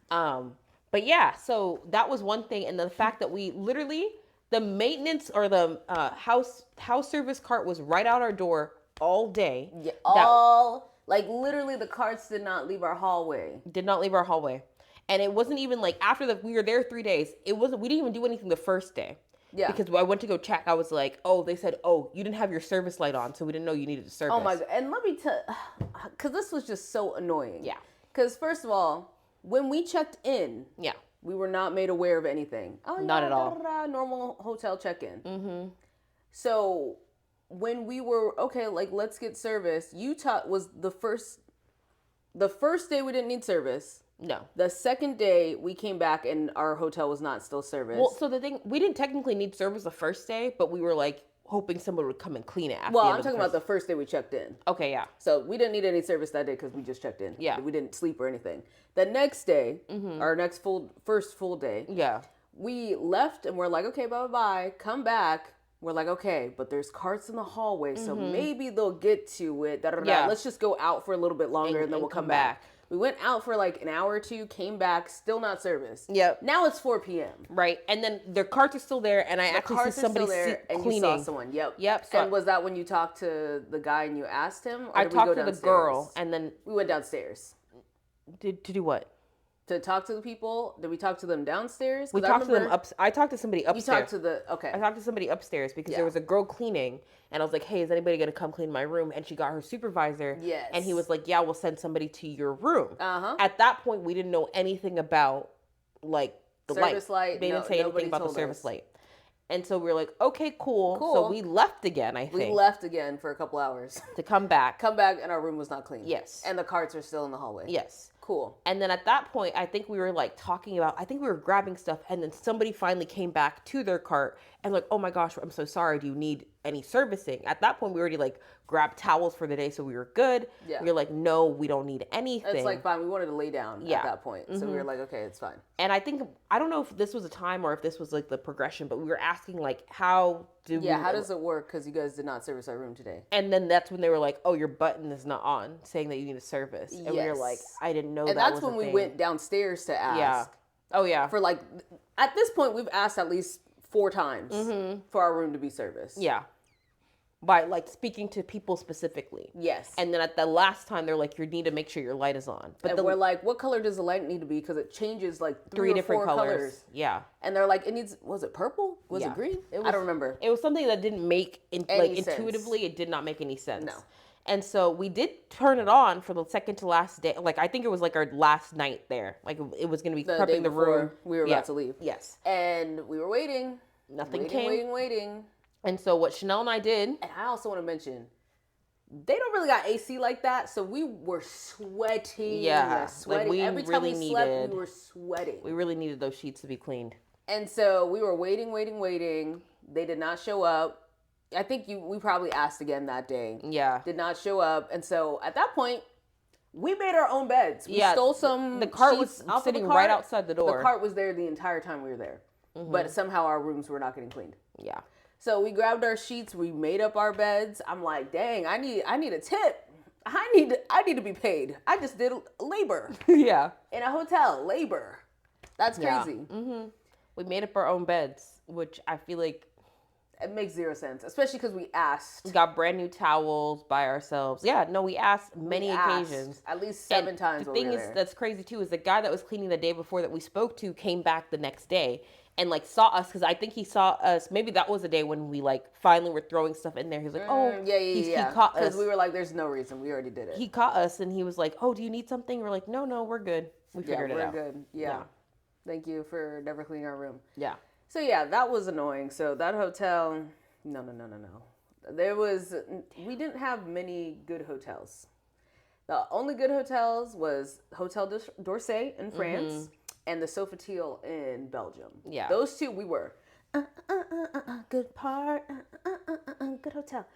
A: But yeah, so that was one thing. And the fact that we literally, the maintenance or the house service cart was right out our door all day.
B: Yeah, like literally the carts did not leave our hallway.
A: Did not leave our hallway. And it wasn't even like after we were there 3 days, we didn't even do anything the first day. Yeah. Because I went to go check. I was like, oh, they said, oh, you didn't have your service light on, so we didn't know you needed a service.
B: Oh my God. And let me tell, because this was just so annoying.
A: Yeah.
B: Because first of all, when we checked in, we were not made aware of anything. Oh,
A: not at all.
B: Normal hotel check-in. Mm-hmm. So when we were, okay, like, let's get service, Utah was the first day we didn't need service.
A: No.
B: The second day we came back and our hotel was not still serviced.
A: Well, so the thing, we didn't technically need service the first day, but we were like hoping someone would come and clean it after.
B: Well, I'm talking about the first day we checked in.
A: Okay, yeah.
B: So we didn't need any service that day because we just checked in.
A: Yeah.
B: We didn't sleep or anything. The next day, our first full day.
A: Yeah.
B: We left and we're like, okay, bye. Come back. We're like, okay, but there's carts in the hallway, so maybe they'll get to it. Yeah. Let's just go out for a little bit longer and then we'll come back. We went out for like an hour or two, came back, still not serviced.
A: Yep.
B: Now it's 4 p.m.
A: Right. And then their carts are still there, and I actually see somebody
B: and
A: cleaning.
B: You saw someone. Yep. So and was that when you talked to the guy and you asked him? Or
A: I
B: did
A: talked
B: we go
A: to the girl, and then
B: we went downstairs.
A: To do what?
B: To talk to the people. Did we talk to them downstairs?
A: We talked to them I talked to somebody upstairs.
B: You talked to I
A: talked to somebody upstairs because there was a girl cleaning, and I was like, hey, is anybody going to come clean my room? And she got her supervisor.
B: Yes.
A: And he was like, yeah, we'll send somebody to your room.
B: Uh-huh.
A: At that point, we didn't know anything about, like, the
B: service light.
A: They didn't say anything about the service light. And so we were like, okay, cool. So we left again, I think.
B: We left again for a couple hours.
A: To come back.
B: And our room was not clean.
A: Yes.
B: And the carts are still in the hallway.
A: Yes.
B: Cool.
A: And then at that point, I think we were like talking about, I think we were grabbing stuff, and then somebody finally came back to their cart and like, oh my gosh, I'm so sorry. Do you need any servicing? At that point, we already like grabbed towels for the day, so we were good. Yeah. We were like, no, we don't need anything.
B: It's like fine. We wanted to lay down at that point, so we were like, okay, it's fine.
A: And I think, I don't know if this was a time or if this was like the progression, but we were asking like, how does
B: it work? Because you guys did not service our room today.
A: And then that's when they were like, oh, your button is not on, saying that you need a service. And we were like, I didn't know that was a thing.
B: And that's when we went downstairs to ask.
A: Yeah. Oh, yeah.
B: For like, at this point, we've asked at least 4 times for our room to be serviced.
A: Yeah. By like speaking to people specifically.
B: Yes.
A: And then at the last time, they're like, you need to make sure your light is on.
B: But we're like, what color does the light need to be? Because it changes like 3 different colors.
A: Yeah.
B: And they're like, was it purple? Was it green? I don't remember.
A: It was something that didn't make, intuitively, it did not make any sense.
B: No.
A: And so we did turn it on for the second to last day. Like, I think it was like our last night there. Like, it was going to be prepping the room.
B: We were about to leave.
A: Yes.
B: And we were waiting.
A: Nothing came.
B: Waiting.
A: And so what Chanel and I did.
B: And I also want to mention, they don't really got AC like that. So we were sweating.
A: Yeah.
B: Sweating.
A: Like
B: Every time we slept, we were sweating.
A: We really needed those sheets to be cleaned.
B: And so we were waiting. They did not show up. I think we probably asked again that day.
A: Yeah.
B: Did not show up. And so at that point, we made our own beds. We stole some
A: The cart was sitting right outside the door.
B: The cart was there the entire time we were there. Mm-hmm. But somehow our rooms were not getting cleaned.
A: Yeah.
B: So we grabbed our sheets. We made up our beds. I'm like, dang, I need a tip. I need to be paid. I just did labor.
A: Yeah.
B: In a hotel, labor. That's crazy.
A: Yeah. Mm-hmm. We made up our own beds, which I feel like
B: it makes 0 sense, especially because we asked.
A: We got brand new towels by ourselves. Yeah, no, we asked many occasions.
B: At least 7 times.
A: The thing is, that's crazy too, is the guy that was cleaning the day before that we spoke to came back the next day. and like saw us because I think he saw us. Maybe that was the day when we like finally were throwing stuff in there. He was like, "Oh, he caught us."
B: Because we were like, "There's no reason. We already did it."
A: He caught us, and he was like, "Oh, do you need something?" We're like, "No, we're good. We figured it out.
B: We're good. Yeah. Thank you for never cleaning our room."
A: Yeah.
B: So yeah, that was annoying. So that hotel, no. We didn't have many good hotels. The only good hotels was Hotel d'Orsay in France and the Sofitel in Belgium.
A: Yeah.
B: Those two we were. Good part. Good hotel.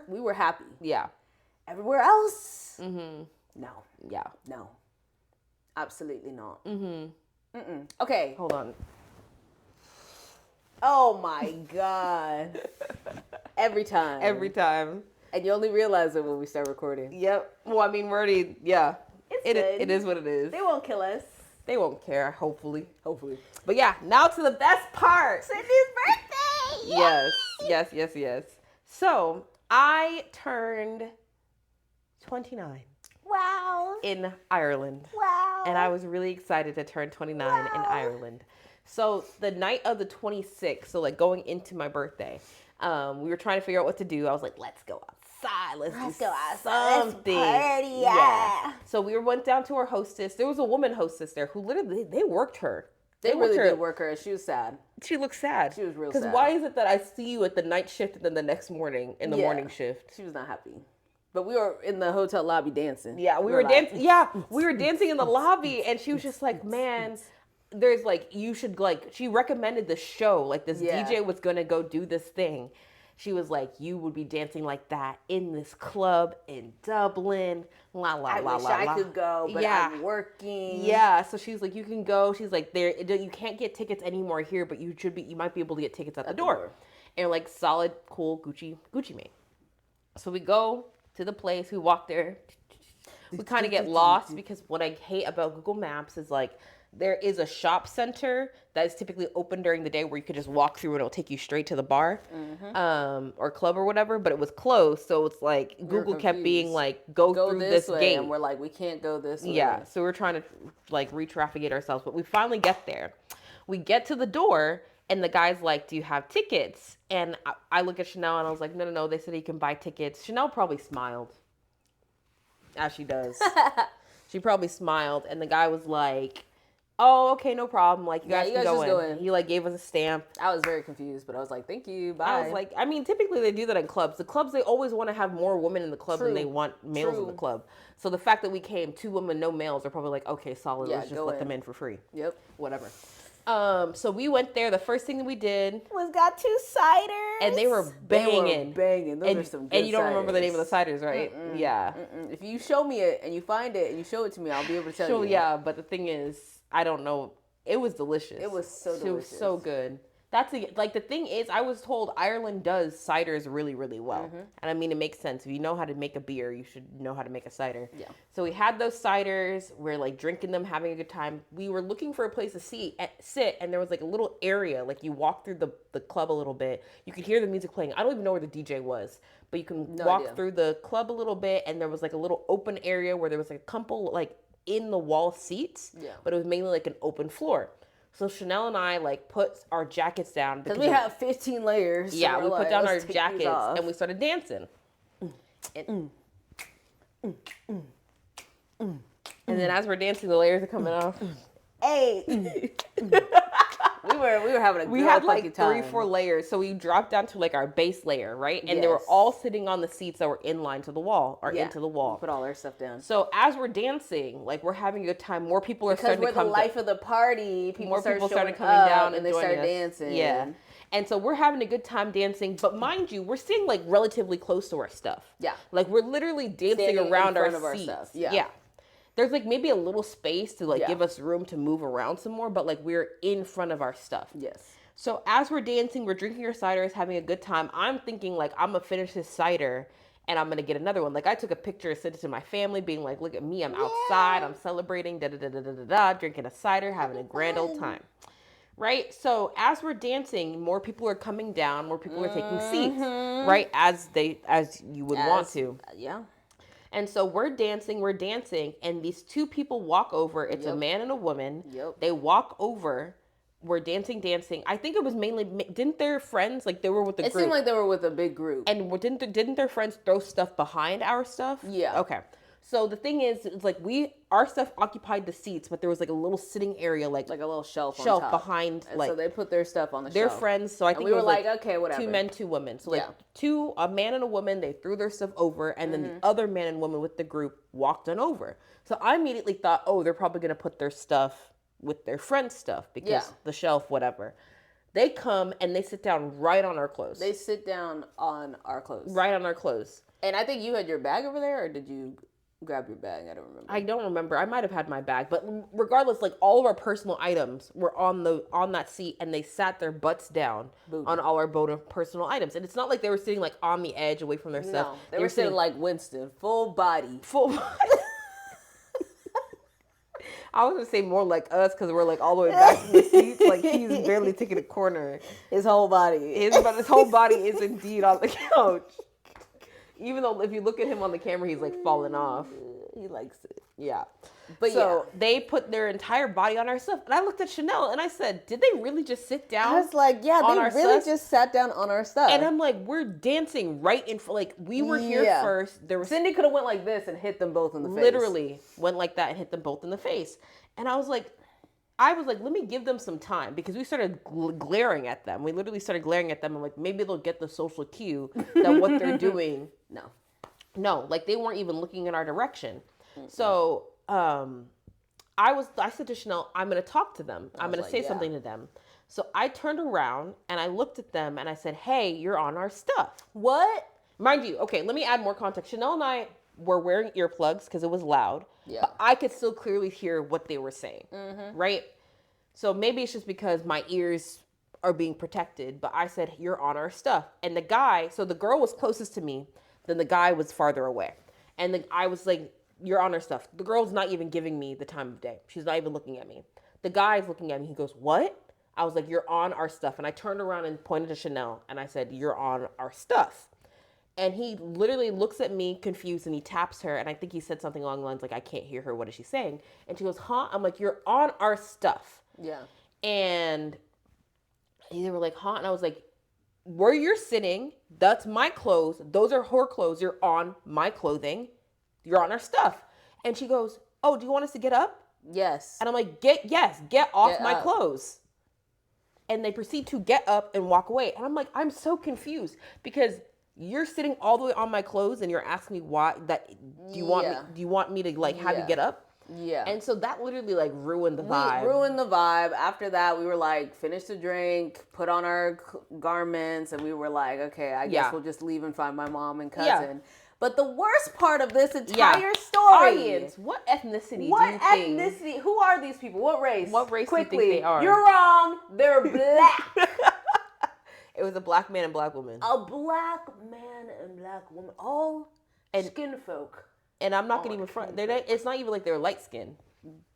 B: We were happy.
A: Yeah.
B: Everywhere else, no.
A: Yeah.
B: No. Absolutely not. Okay.
A: Hold on.
B: Oh my God. Every time.
A: Every time.
B: And you only realize it when we start recording.
A: Yep. Well, I mean, we're already, yeah.
B: Good.
A: It is what it is.
B: They won't kill us.
A: They won't care, hopefully.
B: Hopefully.
A: But yeah, now to the best part.
B: Cindy's birthday!
A: Yes. So, I turned 29.
B: Wow.
A: In Ireland.
B: Wow.
A: And I was really excited to turn 29 in Ireland. So, the night of the 26th, so like going into my birthday, we were trying to figure out what to do. I was like, let's go outside. Let's go outside. Something.
B: Let's party. Yeah.
A: So we went down to our hostess. There was a woman hostess there who literally, they worked her.
B: They really did work her. She was sad.
A: She looked sad.
B: She was real sad.
A: Because why is it that I see you at the night shift and then the next morning in the morning shift?
B: She was not happy. But we were in the hotel lobby dancing.
A: Yeah, we were dancing. Yeah, we were dancing in the lobby, and she was just like, man, there's like, you should like, she recommended the show. Like this DJ was going to go do this thing. She was like, you would be dancing like that in this club in Dublin. I wish
B: I could go, but I'm working.
A: Yeah, so she's like, you can go. She's like, you can't get tickets anymore here, but you might be able to get tickets at the door. And like solid, cool Gucci mate. So we go to the place. We walk there. We kind of get lost because what I hate about Google Maps is like, there is a shop center that is typically open during the day where you could just walk through and it'll take you straight to the bar or club or whatever, but it was closed. So it's like Google kept being like, go through this
B: way,
A: gate.
B: And we're like, we can't go this way.
A: Yeah. So we're trying to like re-trafficate ourselves, but we finally get there. We get to the door and the guy's like, do you have tickets? And I look at Chanel and I was like, no. They said you can buy tickets. Chanel probably smiled, as she does. She probably smiled. And the guy was like, oh, okay, no problem. Like, you guys can go in. He, like, gave us a stamp.
B: I was very confused, but I was like, thank you, bye.
A: I was like, I mean, typically they do that in clubs. The clubs, they always want to have more women in the club than they want males in the club. So the fact that we came, 2 women, no males, are probably like, okay, solid, let's just let them in for free.
B: Yep.
A: Whatever. So we went there. The first thing that we did
B: was got 2 ciders.
A: And they were banging.
B: Those are some good
A: And you don't remember the name of the ciders, right? Yeah.
B: If you show me it and you find it and you show it to me, I'll be able to tell you.
A: Yeah, but the thing is, I don't know. It was delicious.
B: It was so delicious.
A: It was so good. The thing is, I was told Ireland does ciders really, really well. And I mean, it makes sense. If you know how to make a beer, you should know how to make a cider. Yeah. So we had those ciders. We're like drinking them, having a good time. We were looking for a place to sit, and there was like a little area. Like you walk through the club a little bit. You could hear the music playing. I don't even know where the DJ was, but you can walk through the club a little bit, and there was like a little open area where there was like a couple like in the wall seats, but it was mainly like an open floor. So Chanel and I like put our jackets down
B: because we have 15 layers.
A: Yeah, we put down our jackets and we started dancing. And then as we're dancing, the layers are coming off.
B: Hey. We were having a good time. We
A: had like 3-4 layers, so we dropped down to like our base layer, right? And they were all sitting on the seats that were in line to the wall or into the wall.
B: We put all our stuff down.
A: So as we're dancing, like we're having a good time. More people are starting to come.
B: Because we're the life of the party.
A: More people started coming down
B: and they started dancing.
A: Yeah. And so we're having a good time dancing, but mind you, we're sitting like relatively close to our stuff.
B: Yeah.
A: Like we're literally dancing around our seats. Yeah. There's like maybe a little space to like give us room to move around some more, but like we're in front of our stuff.
B: Yes.
A: So as we're dancing, we're drinking our ciders, having a good time. I'm thinking like, I'm going to finish this cider and I'm going to get another one. Like I took a picture, sent it to my family being like, look at me, I'm outside, I'm celebrating, drinking a cider, having a grand old time. Right? So as we're dancing, more people are coming down, more people are taking seats, right? As you would want to.
B: Yeah.
A: And so we're dancing, and these 2 people walk over. It's a man and a woman.
B: Yep.
A: They walk over. we're dancing. I think it was mainly, didn't their friends, like they were with the
B: It
A: group.
B: seemed like they were with a big group.
A: And didn't their friends throw stuff behind our stuff?
B: Yeah.
A: Okay. So the thing is, it's like our stuff occupied the seats, but there was like a little sitting area, like
B: a little shelf on top.
A: behind,
B: and
A: like,
B: so they put their stuff on the
A: their
B: shelf.
A: friends. So I think
B: we
A: it
B: were
A: was
B: like, okay, whatever.
A: 2 men, 2 women. So like a man and a woman, they threw their stuff over, and then the other man and woman with the group walked on over. So I immediately thought, oh, they're probably gonna put their stuff with their friend's stuff because the shelf, whatever. They come and they sit down right on our clothes.
B: They sit down on our clothes.
A: Right on our clothes.
B: And I think you had your bag over there, or did you grab your bag? I don't remember.
A: I might have had my bag, but regardless, like all of our personal items were on that seat, and they sat their butts down on all our personal items. And it's not like they were sitting like on the edge away from their stuff.
B: No, they were sitting like Winston, full body.
A: I was gonna say more like us because we're like all the way back in the seats. Like he's barely taking a corner.
B: His whole body.
A: His whole body is indeed on the couch. Even though if you look at him on the camera, he's like falling off.
B: He likes it.
A: Yeah. But so they put their entire body on our stuff. And I looked at Chanel and I said, did they really just sit down?
B: I was like, yeah, they really just sat down on our stuff.
A: And I'm like, we're dancing right in front. Like, we were here first. There was
B: Cindy could have went like this and hit them both in the face.
A: Literally went like that and hit them both in the face. And I was like, let me give them some time, because we started glaring at them. We literally started glaring at them. I'm like, maybe they'll get the social cue that what they're doing. No, like they weren't even looking in our direction. Mm-hmm. So I said to Chanel, I'm going to talk to them. I'm going to say something to them. So I turned around and I looked at them and I said, hey, you're on our stuff.
B: What?
A: Mind you, okay, let me add more context. Chanel and I were wearing earplugs because it was loud. Yeah. But I could still clearly hear what they were saying. Mm-hmm. Right? So maybe it's just because my ears are being protected. But I said, you're on our stuff. And the girl was closest to me. Then the guy was farther away. And I was like, you're on our stuff. The girl's not even giving me the time of day. She's not even looking at me. The guy's looking at me. He goes, what? I was like, you're on our stuff. And I turned around and pointed to Chanel. And I said, you're on our stuff. And he literally looks at me confused and he taps her. And I think he said something along the lines like, I can't hear her. What is she saying? And she goes, huh? I'm like, you're on our stuff.
B: Yeah. And
A: they were like, huh? And I was like, where you're sitting, that's my clothes. Those are her clothes. You're on my clothing. You're on our stuff. And she goes, oh, do you want us to get up?
B: Yes.
A: And I'm like, get off my clothes. And they proceed to get up and walk away. And I'm like, I'm so confused because you're sitting all the way on my clothes and you're asking me why do you want me to like have you get up?
B: Yeah.
A: And so that literally like ruined the vibe.
B: Ruined the vibe. After that, we were like, finish the drink, put on our garments, and we were like, okay, I guess we'll just leave and find my mom and cousin. Yeah. But the worst part of this entire story.
A: Audience, what ethnicity do you think?
B: What ethnicity? Who are these people? What race?
A: What race do you think they are?
B: You're wrong. They're black.
A: It was a black man and black woman.
B: A black man and black woman. All skin folk.
A: And I'm not going to even front. It's not even like they were light skinned.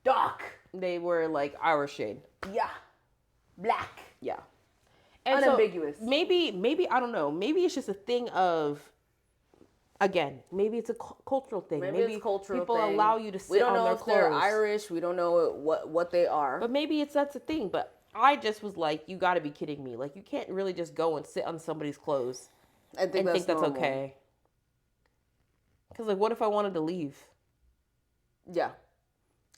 B: Dark.
A: They were like our shade.
B: Yeah. Black.
A: Yeah. And
B: unambiguous.
A: So maybe, I don't know. Maybe it's just a thing of, again, maybe it's a cultural thing.
B: Maybe it's cultural
A: people
B: thing.
A: Allow you to sit on their clothes. We don't know if
B: they're Irish. We don't know what they are.
A: But maybe that's a thing. But I just was like, you got to be kidding me. Like, you can't really just go and sit on somebody's clothes and think that's okay. Because, like, what if I wanted to leave?
B: Yeah.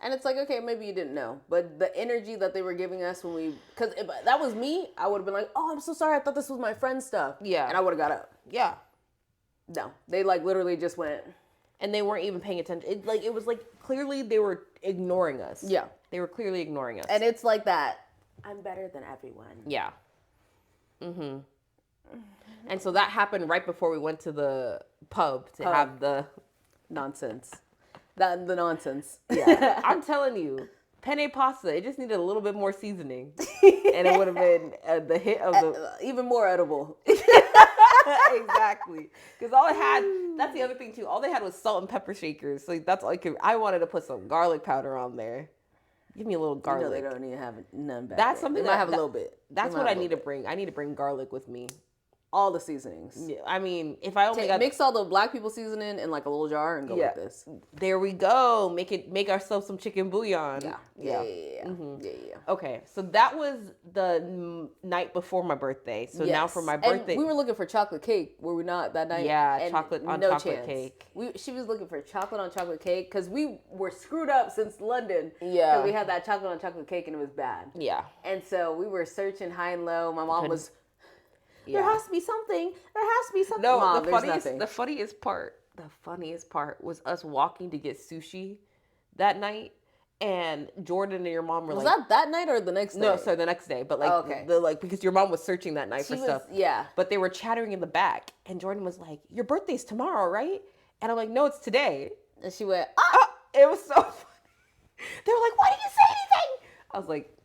B: And it's like, okay, maybe you didn't know. But the energy that they were giving us because if that was me, I would have been like, oh, I'm so sorry. I thought this was my friend's stuff.
A: Yeah.
B: And I would have got up.
A: Yeah.
B: No. They, like, literally just went.
A: And they weren't even paying attention. It was like, clearly they were ignoring us.
B: Yeah.
A: They were clearly ignoring us.
B: And it's like that. I'm better than everyone.
A: Yeah. Mm-hmm. And so that happened right before we went to the pub to have the
B: nonsense. The nonsense.
A: Yeah. I'm telling you, penne pasta, it just needed a little bit more seasoning. And it would have been the hit of the...
B: even more edible.
A: Exactly. Because all it had, that's the other thing too, all they had was salt and pepper shakers. So that's all I wanted to put some garlic powder on there. Give me a little garlic.
B: They don't need to have none back
A: That's
B: there.
A: something
B: they might have a little bit.
A: That's what I need to bring. I need to bring garlic with me.
B: All the seasonings.
A: Yeah, I mean, if I only got
B: Mix all the black people seasoning in like a little jar and go with this.
A: there we go. Make ourselves some chicken bouillon.
B: Yeah.
A: Okay, so that was the night before my birthday. So now for my birthday,
B: And we were looking for chocolate cake. Were we not that night?
A: Yeah,
B: and
A: chocolate on chocolate cake.
B: She was looking for chocolate on chocolate cake because we were screwed up since London.
A: Yeah.
B: Because we had that chocolate on chocolate cake and it was bad.
A: Yeah.
B: And so we were searching high and low. My mom was,
A: Yeah.
B: there has to be something. There has to be something.
A: No,
B: Mom,
A: the funniest part was us walking to get sushi that night, and Jordan and your mom were
B: Was
A: like,
B: that night or the next day?
A: no, so the next day, but like because your mom was searching that night for stuff.
B: Yeah.
A: But they were chattering in the back, and Jordan was like, "Your birthday's tomorrow, right?" And I'm like, "No, it's today."
B: And she went,
A: Oh, it was so funny. They were like, "Why didn't you say anything?" I was like,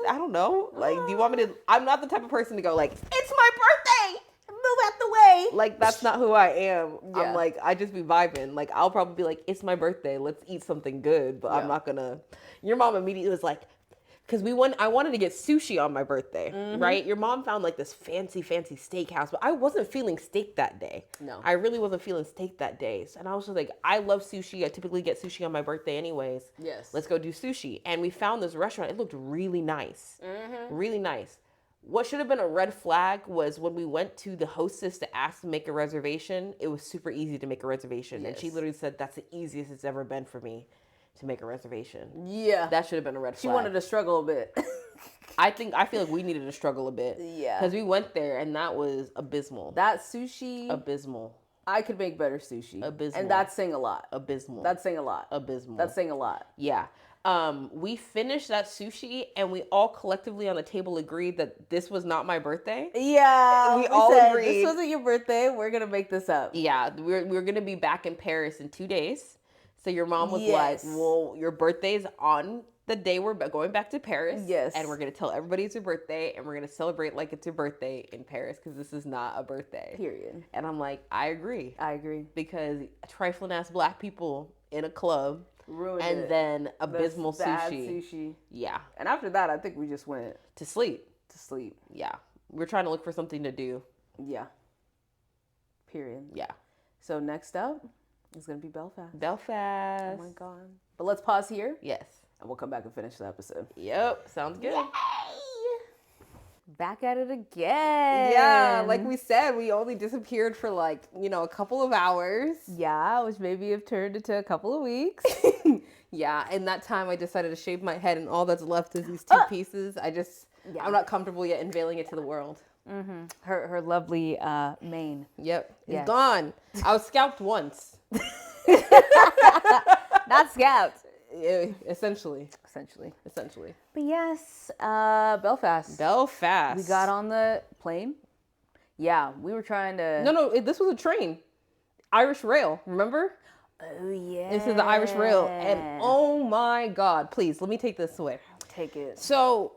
A: I don't know. Like, do you want me to? I'm not the type of person to go like, "It's my birthday.
B: move out the way.
A: Like, that's not who I am.
B: Yeah.
A: I'm like, I just be vibing. Like, I'll probably be like, it's my birthday. Let's eat something good. But I'm not gonna. Your mom immediately was like, because I wanted to get sushi on my birthday, right? Your mom found like this fancy steakhouse, but I wasn't feeling steak that day.
B: No.
A: I really wasn't feeling steak that day. And I was just like, I love sushi. I typically get sushi on my birthday anyways.
B: Yes.
A: Let's go do sushi. And we found this restaurant. It looked really nice. Really nice. What should have been a red flag was when we went to the hostess to ask to make a reservation, it was super easy to make a reservation.
B: Yes.
A: And she literally said, that's the easiest it's ever been for me to make a reservation.
B: Yeah.
A: That should have been a red flag.
B: She wanted to struggle a bit.
A: I feel like we needed to struggle a bit.
B: Yeah.
A: Because we went there and that was abysmal.
B: That sushi.
A: Abysmal.
B: I could make better sushi.
A: Abysmal.
B: And that's saying a lot.
A: Abysmal.
B: That's saying a lot.
A: Abysmal.
B: That's saying a lot.
A: Yeah. We finished that sushi and we all collectively on the table agreed that this was not my birthday.
B: Yeah.
A: We all
B: said,
A: agreed.
B: This wasn't your birthday. We're going to make this up.
A: Yeah. We're going to be back in Paris in 2 days. So your mom was
B: Yes.
A: like, well, your birthday's on the day we're going back to Paris.
B: Yes.
A: And we're going to tell everybody it's your birthday and we're going to celebrate like it's your birthday in Paris because this is not a birthday.
B: Period.
A: And I'm like, I agree.
B: I agree.
A: Because trifling ass black people in a club
B: Ruined
A: and
B: it.
A: then abysmal
B: That's bad
A: sushi.
B: sushi.
A: Yeah.
B: And after that, I think we just went
A: To sleep.
B: to sleep.
A: Yeah. We're trying to look for something to do.
B: Yeah. Period.
A: Yeah.
B: So next up is going to be Belfast.
A: Belfast.
B: Oh my God. But let's pause here
A: Yes.
B: and we'll come back and finish the episode.
A: Yep. Sounds good.
B: Back at it again.
A: Yeah, like we said, we only disappeared for like, a couple of hours.
B: Yeah, which maybe have turned into a couple of weeks.
A: Yeah, and that time I decided to shave my head and all that's left is these two pieces. I'm not comfortable yet unveiling it to the world.
B: Her lovely mane.
A: Yep, it's
B: Yeah.
A: gone. I was scalped once.
B: Not scalped.
A: Yeah, essentially.
B: Essentially. But yes, Belfast.
A: Belfast.
B: We got on the plane. Yeah, we were trying to...
A: No, this was a train. Irish Rail, remember?
B: Oh, yeah.
A: This is the Irish Rail. And oh my God, please, let me take this away.
B: Take it.
A: So,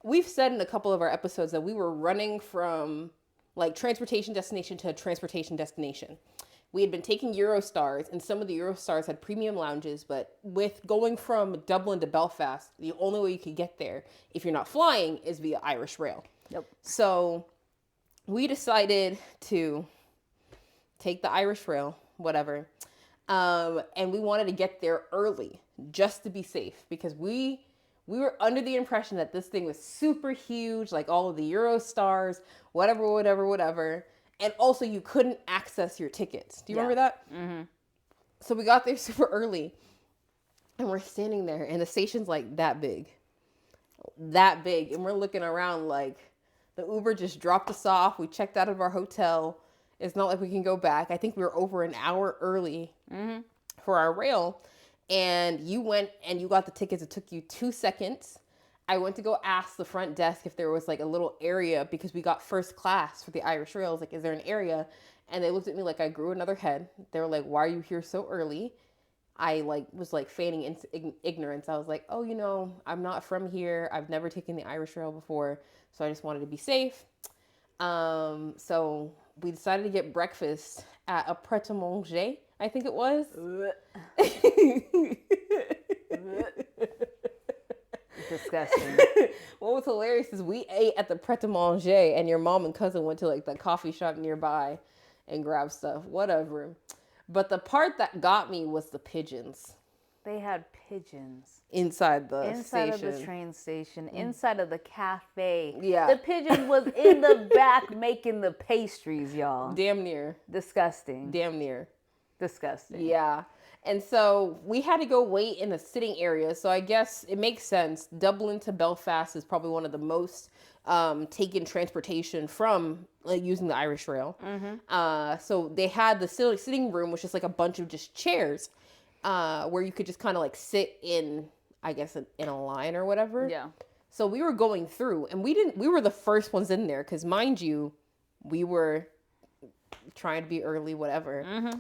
A: we've said in a couple of our episodes that we were running from like transportation destination to transportation destination. We had been taking Eurostars, and some of the Eurostars had premium lounges, but with going from Dublin to Belfast, the only way you could get there, if you're not flying, is via Irish Rail.
B: Yep.
A: So we decided to take the Irish Rail, whatever, and we wanted to get there early just to be safe because we were under the impression that this thing was super huge, like all of the Eurostars, whatever. And also you couldn't access your tickets. Do you remember that? Mm-hmm. So we got there super early and we're standing there and the station's like that big. And we're looking around like the Uber just dropped us off. We checked out of our hotel. It's not like we can go back. I think we were over an hour early for our rail. And you went and you got the tickets. It took you 2 seconds. I went to go ask the front desk if there was like a little area because we got first class for the Irish Rail. I was like, is there an area? And they looked at me like I grew another head. They were like, why are you here so early? I was feigning ignorance. I was like, oh, I'm not from here. I've never taken the Irish Rail before. So I just wanted to be safe. So we decided to get breakfast at a pret-a-manger, I think it was.
B: Disgusting.
A: What was hilarious is we ate at the Pret a Manger, and your mom and cousin went to like the coffee shop nearby and grabbed stuff. Whatever. But the part that got me was the pigeons
B: They had pigeons
A: inside the
B: inside
A: station.
B: of the train station, inside of the cafe.
A: Yeah.
B: The pigeon was in the back making the pastries, y'all.
A: Damn near.
B: Disgusting.
A: Damn near.
B: Disgusting.
A: Yeah. And so we had to go wait in a sitting area. So I guess it makes sense. Dublin to Belfast is probably one of the most taken transportation from like using the Irish Rail. So they had the sitting room, which is like a bunch of just chairs where you could just kind of like sit in, I guess, in a line or whatever.
B: Yeah.
A: So we were going through and we were the first ones in there because mind you, we were trying to be early, whatever.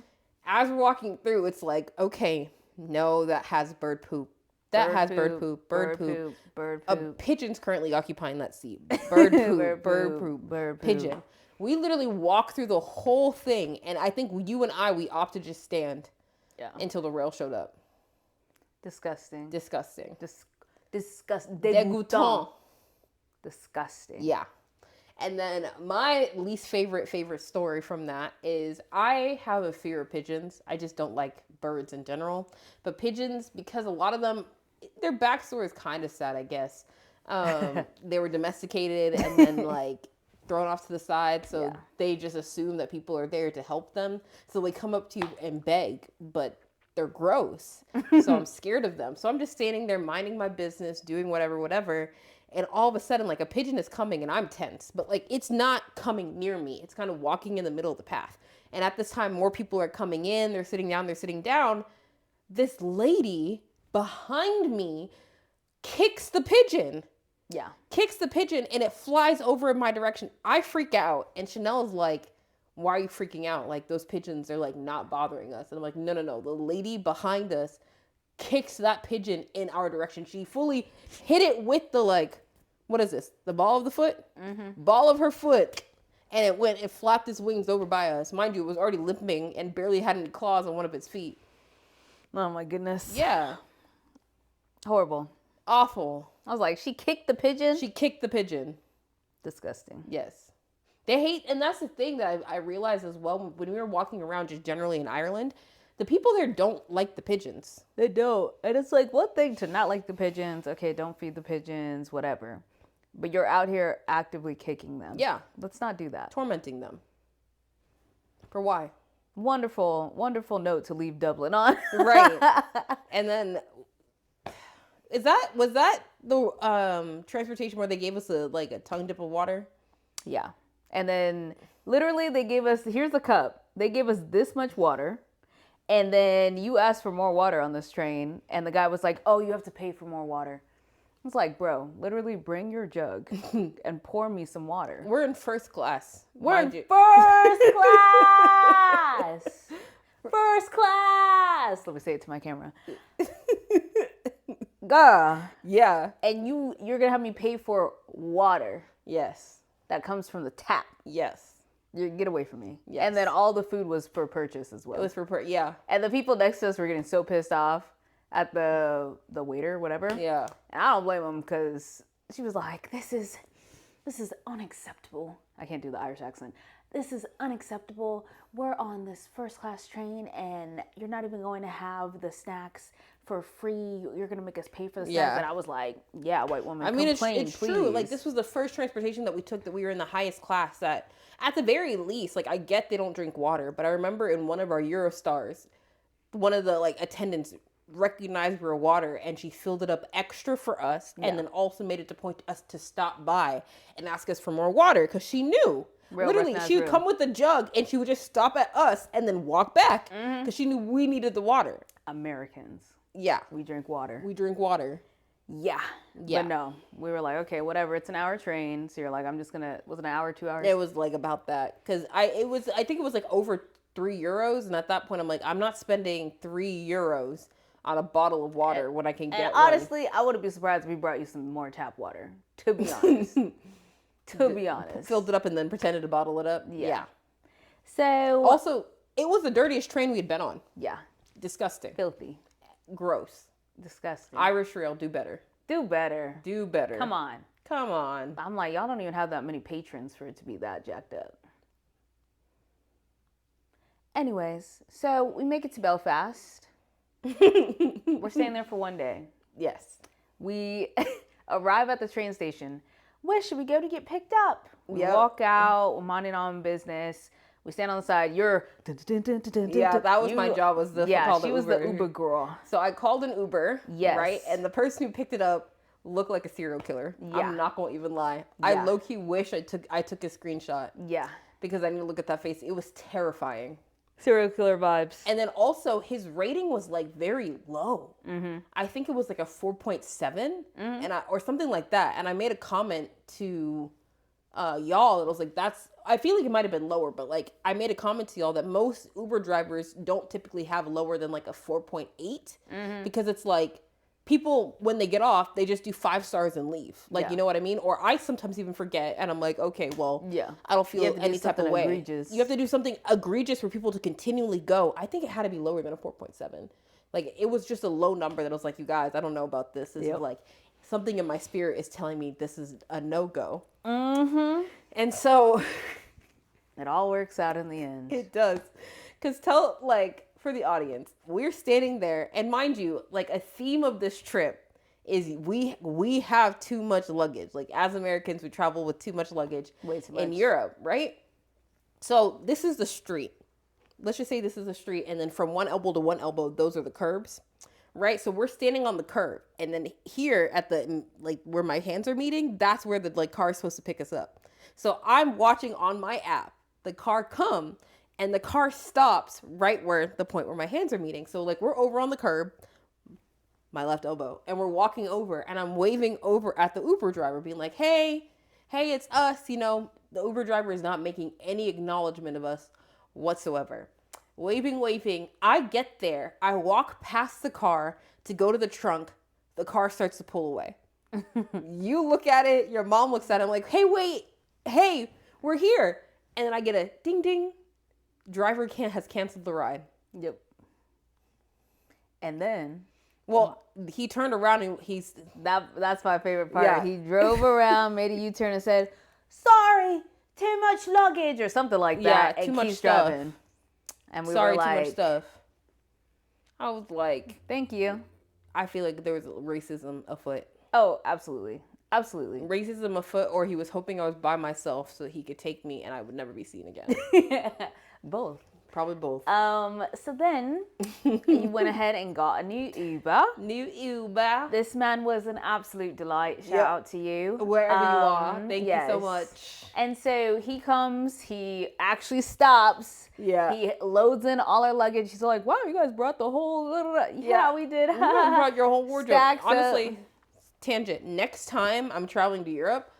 A: As we're walking through, it's like, okay, no, that has bird poop. That has bird poop. Bird poop.
B: Bird
A: A
B: poop.
A: pigeon's currently occupying that seat. Bird poop.
B: Bird poop. Bird poop.
A: Pigeon. We literally walked through the whole thing, and I think you and I, we opted to just stand until the rail showed up.
B: Disgusting.
A: Disgusting.
B: Disgusting.
A: Dégoûtant.
B: Disgusting.
A: Yeah. And then my least favorite story from that is I have a fear of pigeons. I just don't like birds in general. But pigeons, because a lot of them, their backstory is kind of sad, I guess. They were domesticated and then like thrown off to the side. So they just assume that people are there to help them. So they come up to you and beg, but they're gross. So I'm scared of them. So I'm just standing there minding my business, doing whatever. And all of a sudden, like, a pigeon is coming and I'm tense. But, like, it's not coming near me. It's kind of walking in the middle of the path. And at this time, more people are coming in. They're sitting down. This lady behind me kicks the pigeon.
B: Yeah.
A: Kicks the pigeon and it flies over in my direction. I freak out. And Chanel's like, why are you freaking out? Like, those pigeons are, like, not bothering us. And I'm like, no. The lady behind us kicks that pigeon in our direction. She fully hit it with the, like, what is this? The ball of the foot? Ball of her foot. And it flapped its wings over by us. Mind you, it was already limping and barely had any claws on one of its feet.
B: Oh my goodness.
A: Yeah.
B: Horrible.
A: Awful.
B: I was like, she kicked the pigeon?
A: She kicked the pigeon.
B: Disgusting.
A: Yes. They hate, and that's the thing that I realized as well when we were walking around just generally in Ireland, the people there don't like the pigeons.
B: They don't. And it's like one thing to not like the pigeons. Okay, don't feed the pigeons, whatever. But you're out here actively kicking them.
A: Yeah.
B: Let's not do that.
A: Tormenting them. For why?
B: Wonderful, wonderful note to leave Dublin on.
A: Right. And then, was that the transportation where they gave us a tongue dip of water?
B: Yeah. And then literally they gave us, here's the cup. They gave us this much water. And then you asked for more water on this train. And the guy was like, oh, you have to pay for more water. I was like, bro, literally bring your jug and pour me some water.
A: We're in first class.
B: We're in first class. First class. Let me say it to my camera. Gah.
A: Yeah.
B: And you're going to have me pay for water.
A: Yes.
B: That comes from the tap.
A: Yes.
B: You get away from me.
A: Yes.
B: And then all the food was for purchase as well.
A: It was for yeah.
B: And the people next to us were getting so pissed off at the waiter, whatever.
A: Yeah.
B: And I don't blame them because she was like, this is unacceptable. I can't do the Irish accent. This is unacceptable. We're on this first class train and you're not even going to have the snacks for free. You're going to make us pay for the snacks.
A: Yeah.
B: And I was like, yeah, white woman,
A: I mean,
B: complain,
A: it's
B: please.
A: true. Like, this was the first transportation that we took that we were in the highest class that, at the very least, like, I get they don't drink water, but I remember in one of our Eurostars, one of the, attendants recognized we were water and she filled it up extra for us and then also made it to point us to stop by and ask us for more water because she knew. Literally, she would come with a jug and she would just stop at us and then walk back because she knew we needed the water.
B: Americans.
A: Yeah.
B: We drink water.
A: We drink water.
B: Yeah. But no, we were like, okay, whatever. It's an hour train. So you're like, I'm just going to, was it an hour, 2 hours?
A: It was about that. Because I think it was over €3. And at that point, I'm like, I'm not spending €3 on a bottle of water when I can get
B: and
A: one.
B: Honestly, I wouldn't be surprised if we brought you some more tap water, to be honest. To be honest.
A: Filled it up and then pretended to bottle it up. Yeah.
B: So.
A: Also, it was the dirtiest train we had been on.
B: Yeah.
A: Disgusting.
B: Filthy.
A: Gross.
B: Disgusting.
A: Irish Rail, do better.
B: Do better.
A: Do better.
B: Come on.
A: Come on.
B: I'm like, y'all don't even have that many patrons for it to be that jacked up. Anyways, so we make it to Belfast. We're staying there for one day.
A: Yes.
B: We arrive at the train station. Where should we go to get picked up? We
A: Yep.
B: walk out, we're minding our own business. We stand on the side. You're...
A: Yeah, that was my job, was the call the
B: she was
A: Uber.
B: the Uber girl.
A: So I called an Uber,
B: Yes.
A: right? And the person who picked it up looked like a serial killer.
B: Yeah.
A: I'm not going to even lie.
B: Yeah.
A: I low-key wish I took a screenshot.
B: Yeah.
A: Because I need to look at that face. It was terrifying.
B: Serial killer vibes.
A: And then also his rating was like very low.
B: Mm-hmm.
A: I think it was like a 4.7 and or something like that. And I made a comment to y'all. It was like, I feel like it might have been lower, but like I made a comment to y'all that most Uber drivers don't typically have lower than like a 4.8 because it's like people, when they get off, they just do 5 stars and leave. Like, you know what I mean? Or I sometimes even forget and I'm like, okay, well, I don't feel any type of way.
B: Egregious.
A: You have to do something egregious for people to continually go. I think it had to be lower than a 4.7. Like, it was just a low number that I was like, you guys, I don't know about this. This is like, something in my spirit is telling me this is a no-go.
B: Mm-hmm.
A: And so...
B: it all works out in the end.
A: It does. Because for the audience, we're standing there, and mind you, like a theme of this trip is we have too much luggage. Like as Americans, we travel with too much luggage.
B: Way too much.
A: In Europe, right? So this is the street. Let's just say this is the street, and then from one elbow to one elbow, those are the curbs, right? So we're standing on the curb, and then here at the where my hands are meeting, that's where the car is supposed to pick us up. So I'm watching on my app the car come. And the car stops right where the point where my hands are meeting. So like we're over on the curb, my left elbow, and we're walking over and I'm waving over at the Uber driver being like, hey, it's us. You know, the Uber driver is not making any acknowledgement of us whatsoever. Waving. I get there. I walk past the car to go to the trunk. The car starts to pull away. You look at it. Your mom looks at it. I'm like, hey, wait. Hey, we're here. And then I get a ding, ding. Driver has canceled the ride.
B: Yep. And then,
A: well, he turned around and
B: that's my favorite part.
A: Yeah.
B: He drove around, made a U-turn, and said, "Sorry, too much luggage," or something like that.
A: Yeah, too
B: and
A: much
B: keeps
A: stuff.
B: driving. And we
A: Sorry,
B: were like,
A: too much stuff. I was like,
B: "Thank you."
A: I feel like there was racism afoot.
B: Oh, absolutely.
A: Racism afoot, or he was hoping I was by myself so he could take me and I would never be seen again.
B: Both.
A: Probably both.
B: So then you went ahead and got a new Uber. This man was an absolute delight. Shout out to you.
A: Wherever you are. Thank you so much.
B: And so he comes, he actually stops.
A: Yeah.
B: He loads in all our luggage. He's like, wow, you guys brought the whole... Yeah, we did.
A: You guys brought your whole wardrobe.
B: Stacks
A: Honestly, tangent. Next time I'm traveling to Europe,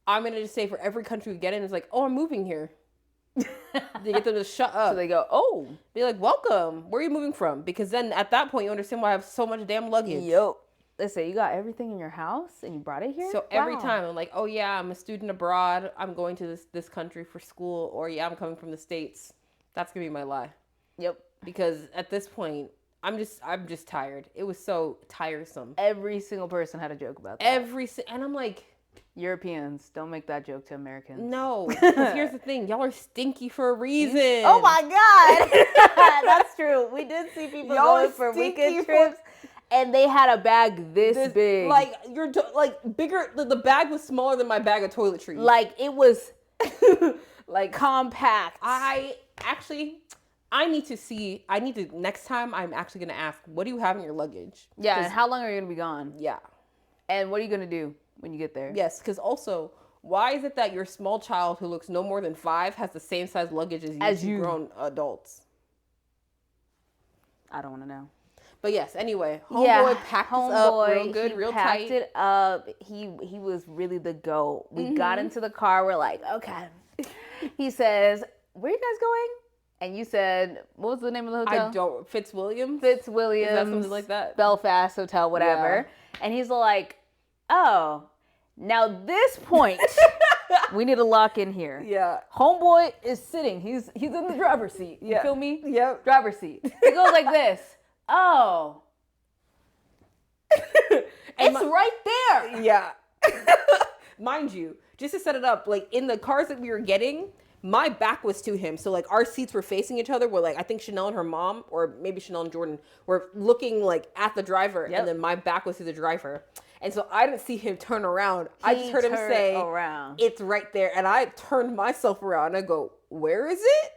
A: I'm going to just say for every country we get in, it's like, oh, I'm moving here. They get them to shut up.
B: So they go, oh.
A: Be like, welcome. Where are you moving from? Because then at that point, you understand why I have so much damn luggage.
B: Yo. They say, you got everything in your house and you brought it here?
A: So every time I'm like, oh yeah, I'm a student abroad. I'm going to this country for school. Or yeah, I'm coming from the States. That's going to be my lie.
B: Yep.
A: Because at this point, I'm just tired. It was so tiresome.
B: Every single person had a joke about that.
A: And I'm like...
B: Europeans, don't make that joke to Americans.
A: No, because here's the thing. Y'all are stinky for a reason.
B: Oh my God. That's true. We did see people going for weekend trips and they had a bag this big.
A: Like, bigger. The bag was smaller than my bag of toiletries.
B: Like, it was like compact.
A: Next time I'm actually going to ask, what do you have in your luggage?
B: Yeah, and how long are you going to be gone?
A: Yeah.
B: And what are you going to do when you get there?
A: Yes, because also, why is it that your small child who looks no more than 5 has the same size luggage as you grown adults?
B: I don't want to know.
A: But yes, anyway, homeboy packed us up real good, real tight.
B: He packed it up. He was really the GOAT. We got into the car. We're like, okay. He says, where are you guys going? And you said, what was the name of the hotel?
A: Fitzwilliam.
B: Is that
A: something like that?
B: Belfast Hotel, whatever. Yeah. And he's like, oh, now this point, we need to lock in here.
A: Yeah.
B: Homeboy is sitting. He's in the driver's seat. You feel me?
A: Yep.
B: Driver's seat. He goes like this. Oh. It's right there.
A: Yeah. Mind you, just to set it up, like in the cars that we were getting, my back was to him. So like our seats were facing each other where like I think Chanel and her mom, or maybe Chanel and Jordan, were looking like at the driver,
B: Yep.
A: and then my back was to the driver. And so I didn't see him turn around. I just heard him say,
B: around.
A: "It's right there." And I turned myself around and I go, "Where is it?"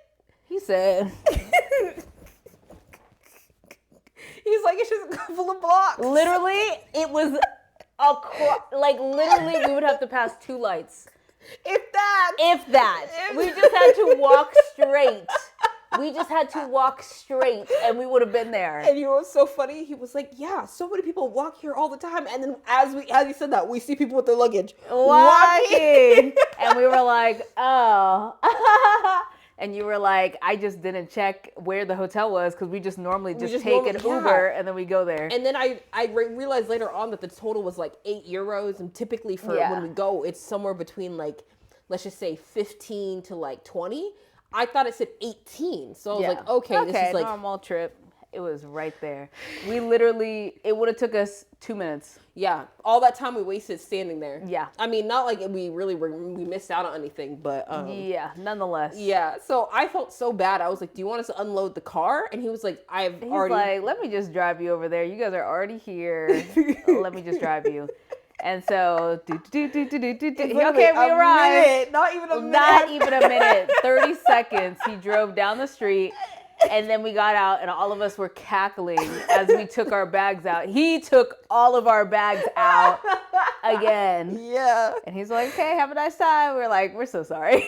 B: He said,
A: He's like, "It's just a couple of blocks."
B: literally, it was literally we would have to pass 2 lights.
A: If that.
B: If that. We just had to walk straight. We just had to walk straight and we would have been there.
A: And you know what's so funny? He was like, "Yeah, so many people walk here all the time." And then as he said that, we see people with their luggage
B: walking. And we were like, oh. And you were like, I just didn't check where the hotel was because we just normally take an Uber and then we go there.
A: And then I realized later on that the total was like €8. And typically for when we go, it's somewhere between like, let's just say 15 to like 20. I thought it said 18. So I was like, okay, this is like
B: normal trip. It was right there. We literally, it would have took us 2 minutes.
A: Yeah, all that time we wasted standing there.
B: Yeah.
A: I mean, not like we missed out on anything, but
B: yeah, nonetheless.
A: Yeah, so I felt so bad. I was like, "Do you want us to unload the car?" And he was like,
B: He's like, "Let me just drive you over there. You guys are already here. Let me just drive you." And so, okay, we arrived.
A: Not even a minute.
B: Not even a minute. 30 seconds. He drove down the street. And then we got out and all of us were cackling as we took our bags out. He took all of our bags out again.
A: Yeah.
B: And he's like, "Okay, have a nice time." We're like, "We're so sorry."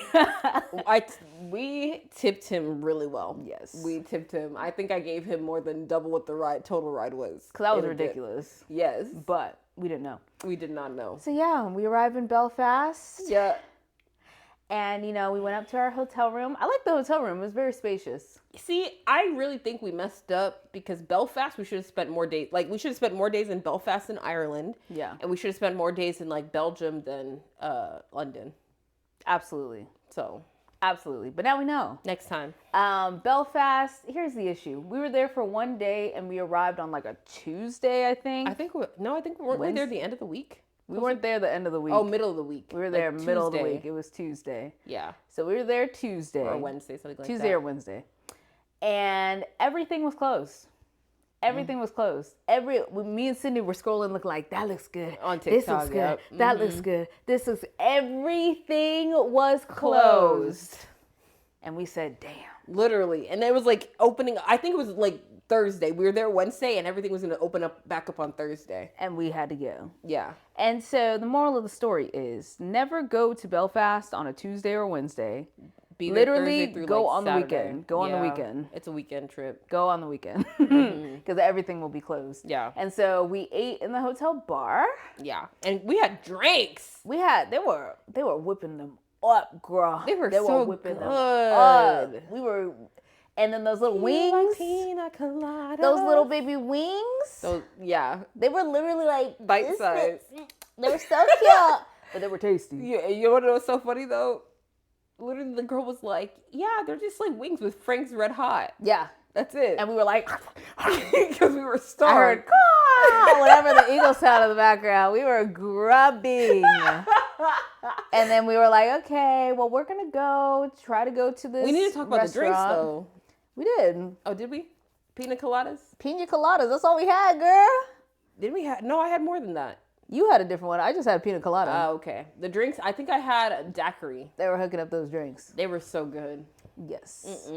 A: We tipped him really well.
B: Yes.
A: We tipped him. I think I gave him more than double what the total ride was.
B: Because that was ridiculous.
A: Yes.
B: But we didn't know.
A: We did not know.
B: So yeah, we arrived in Belfast.
A: Yeah.
B: And, we went up to our hotel room. I like the hotel room. It was very spacious.
A: See, I really think we messed up because Belfast, we should have spent more days. Like, we should have spent more days in Belfast than Ireland.
B: Yeah.
A: And we should have spent more days in, like, Belgium than London.
B: Absolutely.
A: So.
B: Absolutely. But now we know.
A: Next time.
B: Belfast, here's the issue. We were there for one day and we arrived on, like, a Tuesday, I think.
A: I think we weren't there the end of the week.
B: We weren't there the end of the week.
A: Oh, middle of the week.
B: We were there middle of the week. It was Tuesday.
A: Yeah.
B: So we were there Tuesday.
A: Or Wednesday, something like that.
B: Tuesday or Wednesday. And everything was closed. Everything was closed. Me and Cindy were scrolling looking like, that looks good.
A: On TikTok,
B: this looks good. That looks good. Everything was closed. And we said, damn.
A: Literally. And it was like opening, I think it was like Thursday. We were there Wednesday and everything was going to open up back up on Thursday.
B: And we had to go.
A: Yeah.
B: And so the moral of the story is never go to Belfast on a Tuesday or Wednesday. Literally go on the weekend. Go on the weekend.
A: It's a weekend trip.
B: Go on the weekend. Because everything will be closed.
A: Yeah.
B: And so we ate in the hotel bar.
A: Yeah. And we had drinks.
B: They were whipping them up, girl.
A: They were whipping
B: them up. And then those little wings.
A: Pina colada.
B: Those little baby wings.
A: So, yeah.
B: They were literally like
A: bite size.
B: They were so cute. But they were tasty.
A: Yeah, you want to know what's so funny though? Literally the girl was like, yeah, they're just like wings with Frank's Red Hot.
B: Yeah.
A: That's it.
B: And we were like,
A: because we were starved.
B: I heard, whatever the eagle sound in the background. We were grubbing. And then we were like, okay, well, we're going to try to go to this
A: We need to talk about the drinks, though.
B: We did.
A: Oh, did we? Pina coladas?
B: Pina coladas. That's all we had, girl.
A: Did we have? No, I had more than that.
B: You had a different one. I just had pina colada.
A: Oh, okay. The drinks, I think I had a daiquiri.
B: They were hooking up those drinks.
A: They were so good.
B: Yes.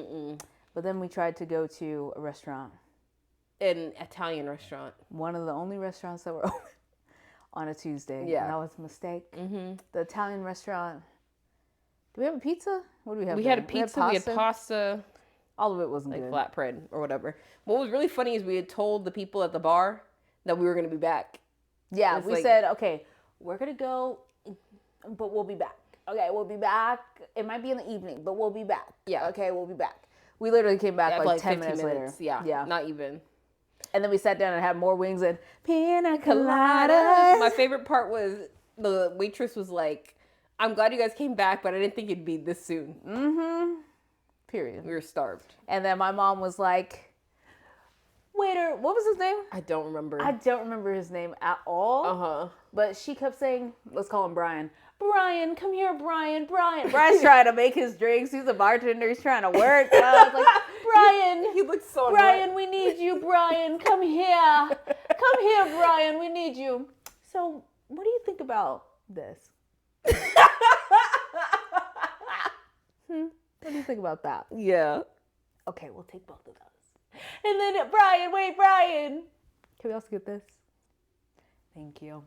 B: But then we tried to go to a restaurant.
A: An Italian restaurant.
B: One of the only restaurants that were open on a Tuesday.
A: Yeah.
B: And that was a mistake. The Italian restaurant. Do we have a pizza? What do we have?
A: We had a pizza. We had pasta.
B: All of it wasn't
A: like
B: good.
A: Flatbread or whatever. What was really funny is we had told the people at the bar that we were going to be back.
B: Yeah, we said, okay, we're going to go, but we'll be back. Okay, we'll be back. It might be in the evening, but we'll be back.
A: Yeah.
B: Okay, we'll be back. We literally came back like 10 minutes later.
A: Yeah, not even.
B: And then we sat down and had more wings and pina coladas.
A: My favorite part was the waitress was like, I'm glad you guys came back, but I didn't think it'd be this soon.
B: Period.
A: We were starved.
B: And then my mom was like, waiter, what was his name?
A: I don't remember.
B: I don't remember his name at all.
A: Uh-huh.
B: But she kept saying, let's call him Brian. Brian, come here, Brian. Brian's trying to make his drinks. He's a bartender. He's trying to work. I was like, Brian.
A: He looks so
B: Brian,
A: annoyed.
B: we need you, Brian. Come here. Come here, Brian. We need you. So, what do you think about this? What do you think about that?
A: Yeah.
B: Okay, we'll take both of those. And then, Brian, wait, Brian. Can we also get this? Thank you.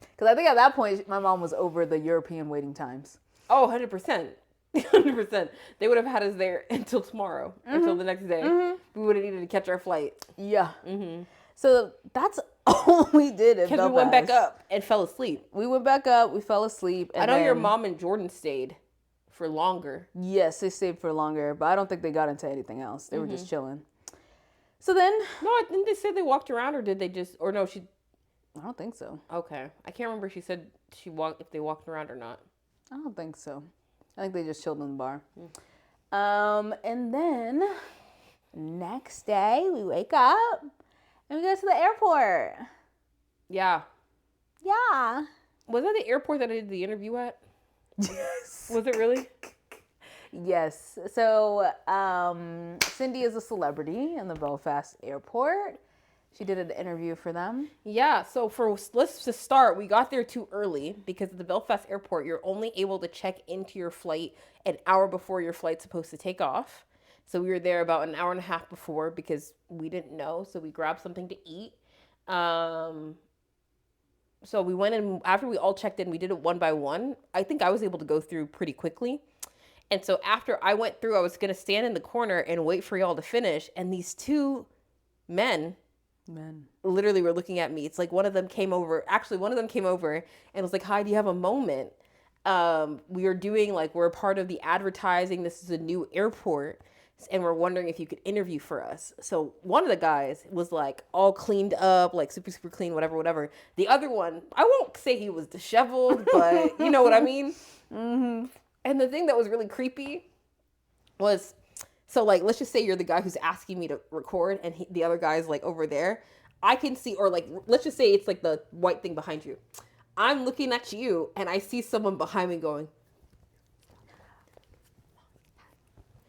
B: Because I think at that point, my mom was over the European waiting times.
A: Oh, 100%. 100%. They would have had us there until tomorrow, until the next day. We would have needed to catch our flight.
B: Yeah. So that's all we did in Belfast.
A: Because we went back up and fell asleep.
B: We went back up. We fell asleep. And
A: I know your mom and Jordan stayed for longer.
B: Yes, they stayed for longer, but I don't think they got into anything else. They were just chilling. So then...
A: No, I think they said they walked around, or did they just... Or no, she...
B: I don't think so.
A: Okay. I can't remember if she said if they walked around or not.
B: I don't think so. I think they just chilled in the bar. And then next day we wake up and we go to the airport.
A: Yeah.
B: Yeah.
A: Was that the airport that I did the interview at?
B: Yes.
A: Was it really?
B: Yes. So Cindy is a celebrity in the Belfast airport. She did an interview for them.
A: Yeah, so let's just start. We got there too early because at the Belfast airport, you're only able to check into your flight an hour before your flight's supposed to take off. So we were there about an hour and a half before because we didn't know. So we grabbed something to eat. So we went in, after we all checked in, we did it one by one. I think I was able to go through pretty quickly. And so after I went through, I was going to stand in the corner and wait for y'all to finish. And these two men literally were looking at me. It's like one of them came over and was like, hi, do you have a moment? We are doing we're a part of the advertising. This is a new airport. And we're wondering if you could interview for us. So one of the guys was like all cleaned up, like super, super clean, whatever. The other one, I won't say he was disheveled, but you know what I mean? And the thing that was really creepy was, so let's just say you're the guy who's asking me to record and the other guy's over there. I can see, or let's just say it's the white thing behind you. I'm looking at you and I see someone behind me going.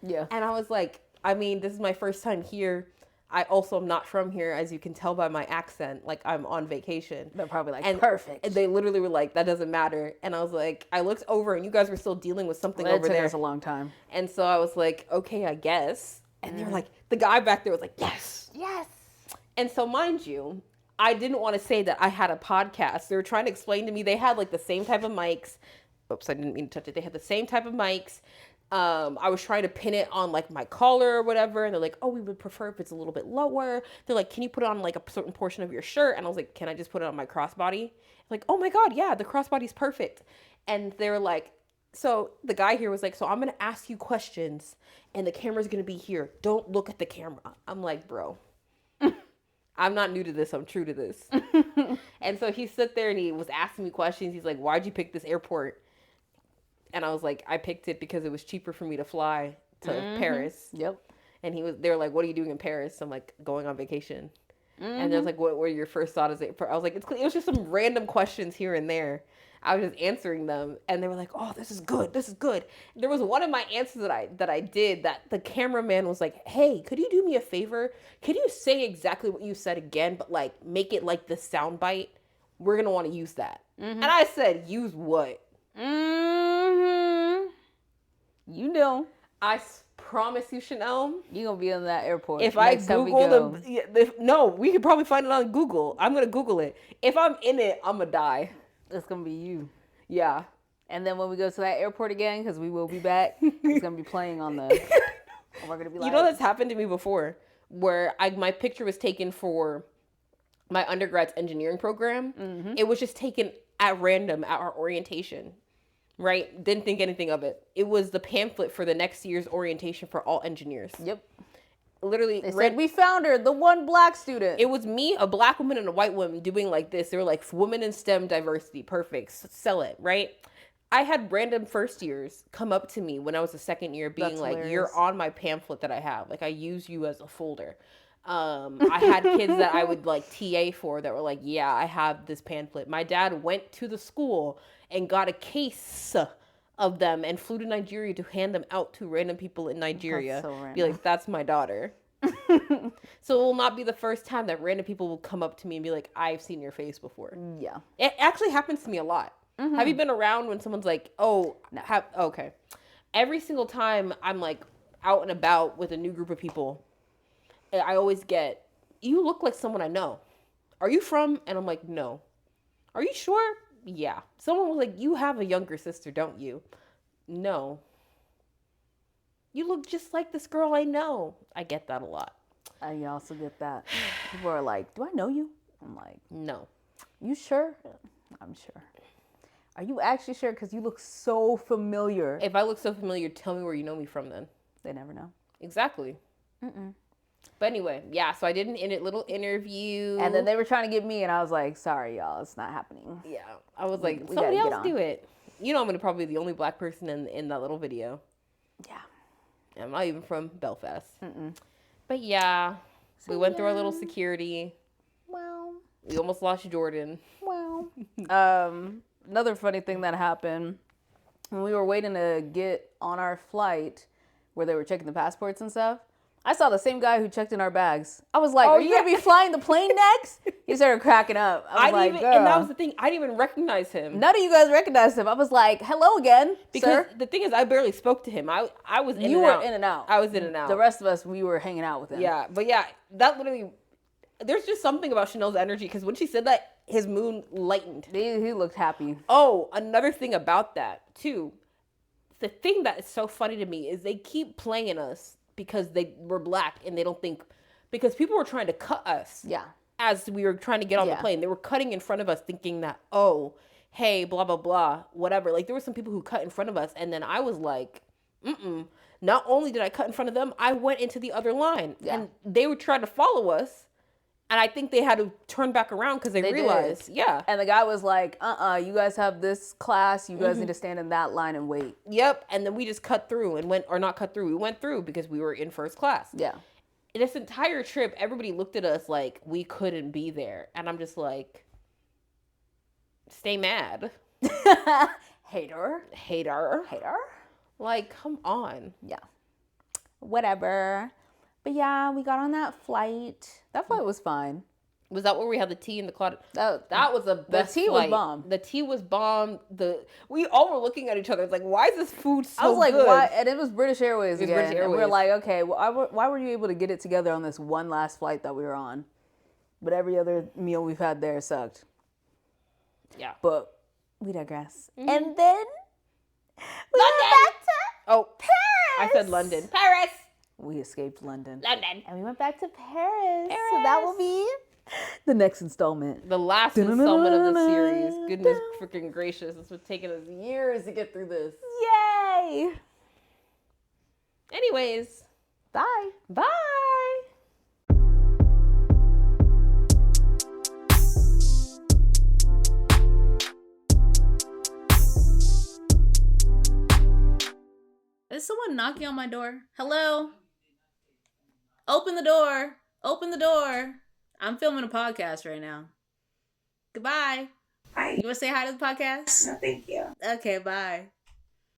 B: Yeah.
A: And I was like, I mean, this is my first time here. I also am not from here, as you can tell by my accent. I'm on vacation.
B: They're probably
A: perfect. And they literally were like, that doesn't matter. And I was like, I looked over and you guys were still dealing with something over there.
B: It took us a long time.
A: And so I was like, okay, I guess. And they were like, the guy back there was like, yes.
B: Yes.
A: And so mind you, I didn't want to say that I had a podcast. They were trying to explain to me, they had the same type of mics. Oops, I didn't mean to touch it. They had the same type of mics. I was trying to pin it on my collar or whatever. And they're like, oh, we would prefer if it's a little bit lower. They're like, can you put it on a certain portion of your shirt? And I was like, can I just put it on my crossbody? Like, oh my God, yeah, the crossbody's perfect. And they were like, so the guy here was like, so I'm going to ask you questions and the camera's going to be here. Don't look at the camera. I'm like, bro, I'm not new to this. I'm true to this. And so he stood there and he was asking me questions. He's like, why'd you pick this airport? And I was like, I picked it because it was cheaper for me to fly to Paris.
B: Yep.
A: And they were like, what are you doing in Paris? I'm like, going on vacation. And they're like, what were your first thoughts? I was like, it was just some random questions here and there. I was just answering them. And they were like, oh, this is good. This is good. There was one of my answers that I did that the cameraman was like, hey, could you do me a favor? Could you say exactly what you said again, but make it the sound bite? We're going to want to use that. And I said, use what?
B: You know.
A: I promise you, Chanel.
B: You're going to be in that airport.
A: If I Google no, we could probably find it on Google. I'm going to Google it. If I'm in it, I'm going to die.
B: It's going to be you.
A: Yeah.
B: And then when we go to that airport again, because we will be back, it's going to be playing on the... And we're going to be like...
A: You know, that's happened to me before, where my picture was taken for my undergrad's engineering program. It was just taken at random at our orientation. Right? Didn't think anything of it. It was the pamphlet for the next year's orientation for all engineers.
B: Yep.
A: Literally.
B: They said, we found her, the one black student.
A: It was me, a black woman, and a white woman doing this. They were like, women in STEM diversity. Perfect. Sell it. Right? I had random first years come up to me when I was a second year being like, you're on my pamphlet that I have. I use you as a folder. I had kids that I would like TA for that were like, yeah, I have this pamphlet. My dad went to the school and got a case of them and flew to Nigeria to hand them out to random people in Nigeria.
B: That's so
A: Be
B: random.
A: like, that's my daughter. So it will not be the first time that random people will come up to me and be like, I've seen your face before.
B: Yeah.
A: It actually happens to me a lot. Have you been around when someone's like, oh,
B: No.
A: okay. Every single time I'm like out and about with a new group of people, I always get, you look like someone I know. Are you from? And I'm like, no. Are you sure? Yeah. Someone was like, you have a younger sister, don't you? No. You look just like this girl I know. I get that a lot.
B: I also get that. People are like, do I know you? I'm like,
A: no.
B: You sure? I'm sure. Are you actually sure? Because you look so familiar.
A: If I look so familiar, tell me where you know me from then.
B: They never know.
A: Exactly. But anyway, yeah, so I did a little interview.
B: And then they were trying to get me, and I was like, sorry, y'all, it's not happening.
A: Yeah, I was like,
B: we
A: somebody
B: gotta
A: else do it. You know I'm going to probably be the only black person in that little video.
B: Yeah.
A: I'm not even from Belfast. But yeah, we went through our little security.
B: Well.
A: We almost lost Jordan.
B: Well. Another funny thing that happened, when we were waiting to get on our flight, where they were checking the passports and stuff, I saw the same guy who checked in our bags. I was like, are you going to be flying the plane next? He started cracking up. I was like, girl.
A: And that was the thing. I didn't even recognize him.
B: None of you guys recognized him. I was like, hello again,
A: because
B: sir.
A: The thing is, I barely spoke to him. I was in and out.
B: You were in and out.
A: I was in and out.
B: The rest of us, we were hanging out with him.
A: Yeah, but yeah, that literally, there's just something about Chanel's energy, because when she said that, his mood lightened.
B: He looked happy.
A: Oh, another thing about that, too. The thing that is so funny to me is they keep playing us because they were black and they don't think, because people were trying to cut us.
B: Yeah.
A: As we were trying to get on the plane. They were cutting in front of us thinking that, oh, hey, blah, blah, blah, whatever. Like, there were some people who cut in front of us, and then I was like, Not only did I cut in front of them, I went into the other line. Yeah. And they were trying to follow us. And I think they had to turn back around because they realized, yeah.
B: And the guy was like, you guys have this class. You guys need to stand in that line and wait.
A: Yep. And then we just cut through and went, or not cut through, we went through because we were in first class.
B: Yeah.
A: This entire trip, everybody looked at us like we couldn't be there. And I'm just like, stay mad.
B: Hater.
A: Like, come on.
B: Yeah. Whatever. But yeah, we got on that flight. That flight was fine.
A: Was that where we had the tea in the closet?
B: That
A: was the best
B: The tea
A: flight.
B: was bomb.
A: The tea was bomb. We all were looking at each other. It's like, why is this food so good?
B: I was like, why? And it was British Airways again.
A: British Airways.
B: And we were like, okay, why were you able to get it together on this one last flight that we were on? But every other meal we've had there sucked.
A: Yeah.
B: But we digress. Mm-hmm. And then we
A: London.
B: went back to Paris.
A: I said London. Paris.
B: We escaped London.
A: And
B: we went back to Paris. So that will be the next installment.
A: The last installment of the series. Goodness freaking gracious. It's been taking us years to get through this.
B: Yay.
A: Anyways.
B: Bye.
A: Bye.
B: Is someone knocking on my door? Hello? Open the door. Open the door. I'm filming a podcast right now. Goodbye.
C: Bye.
B: You want to say hi to the podcast?
C: No, thank you.
B: Okay, bye.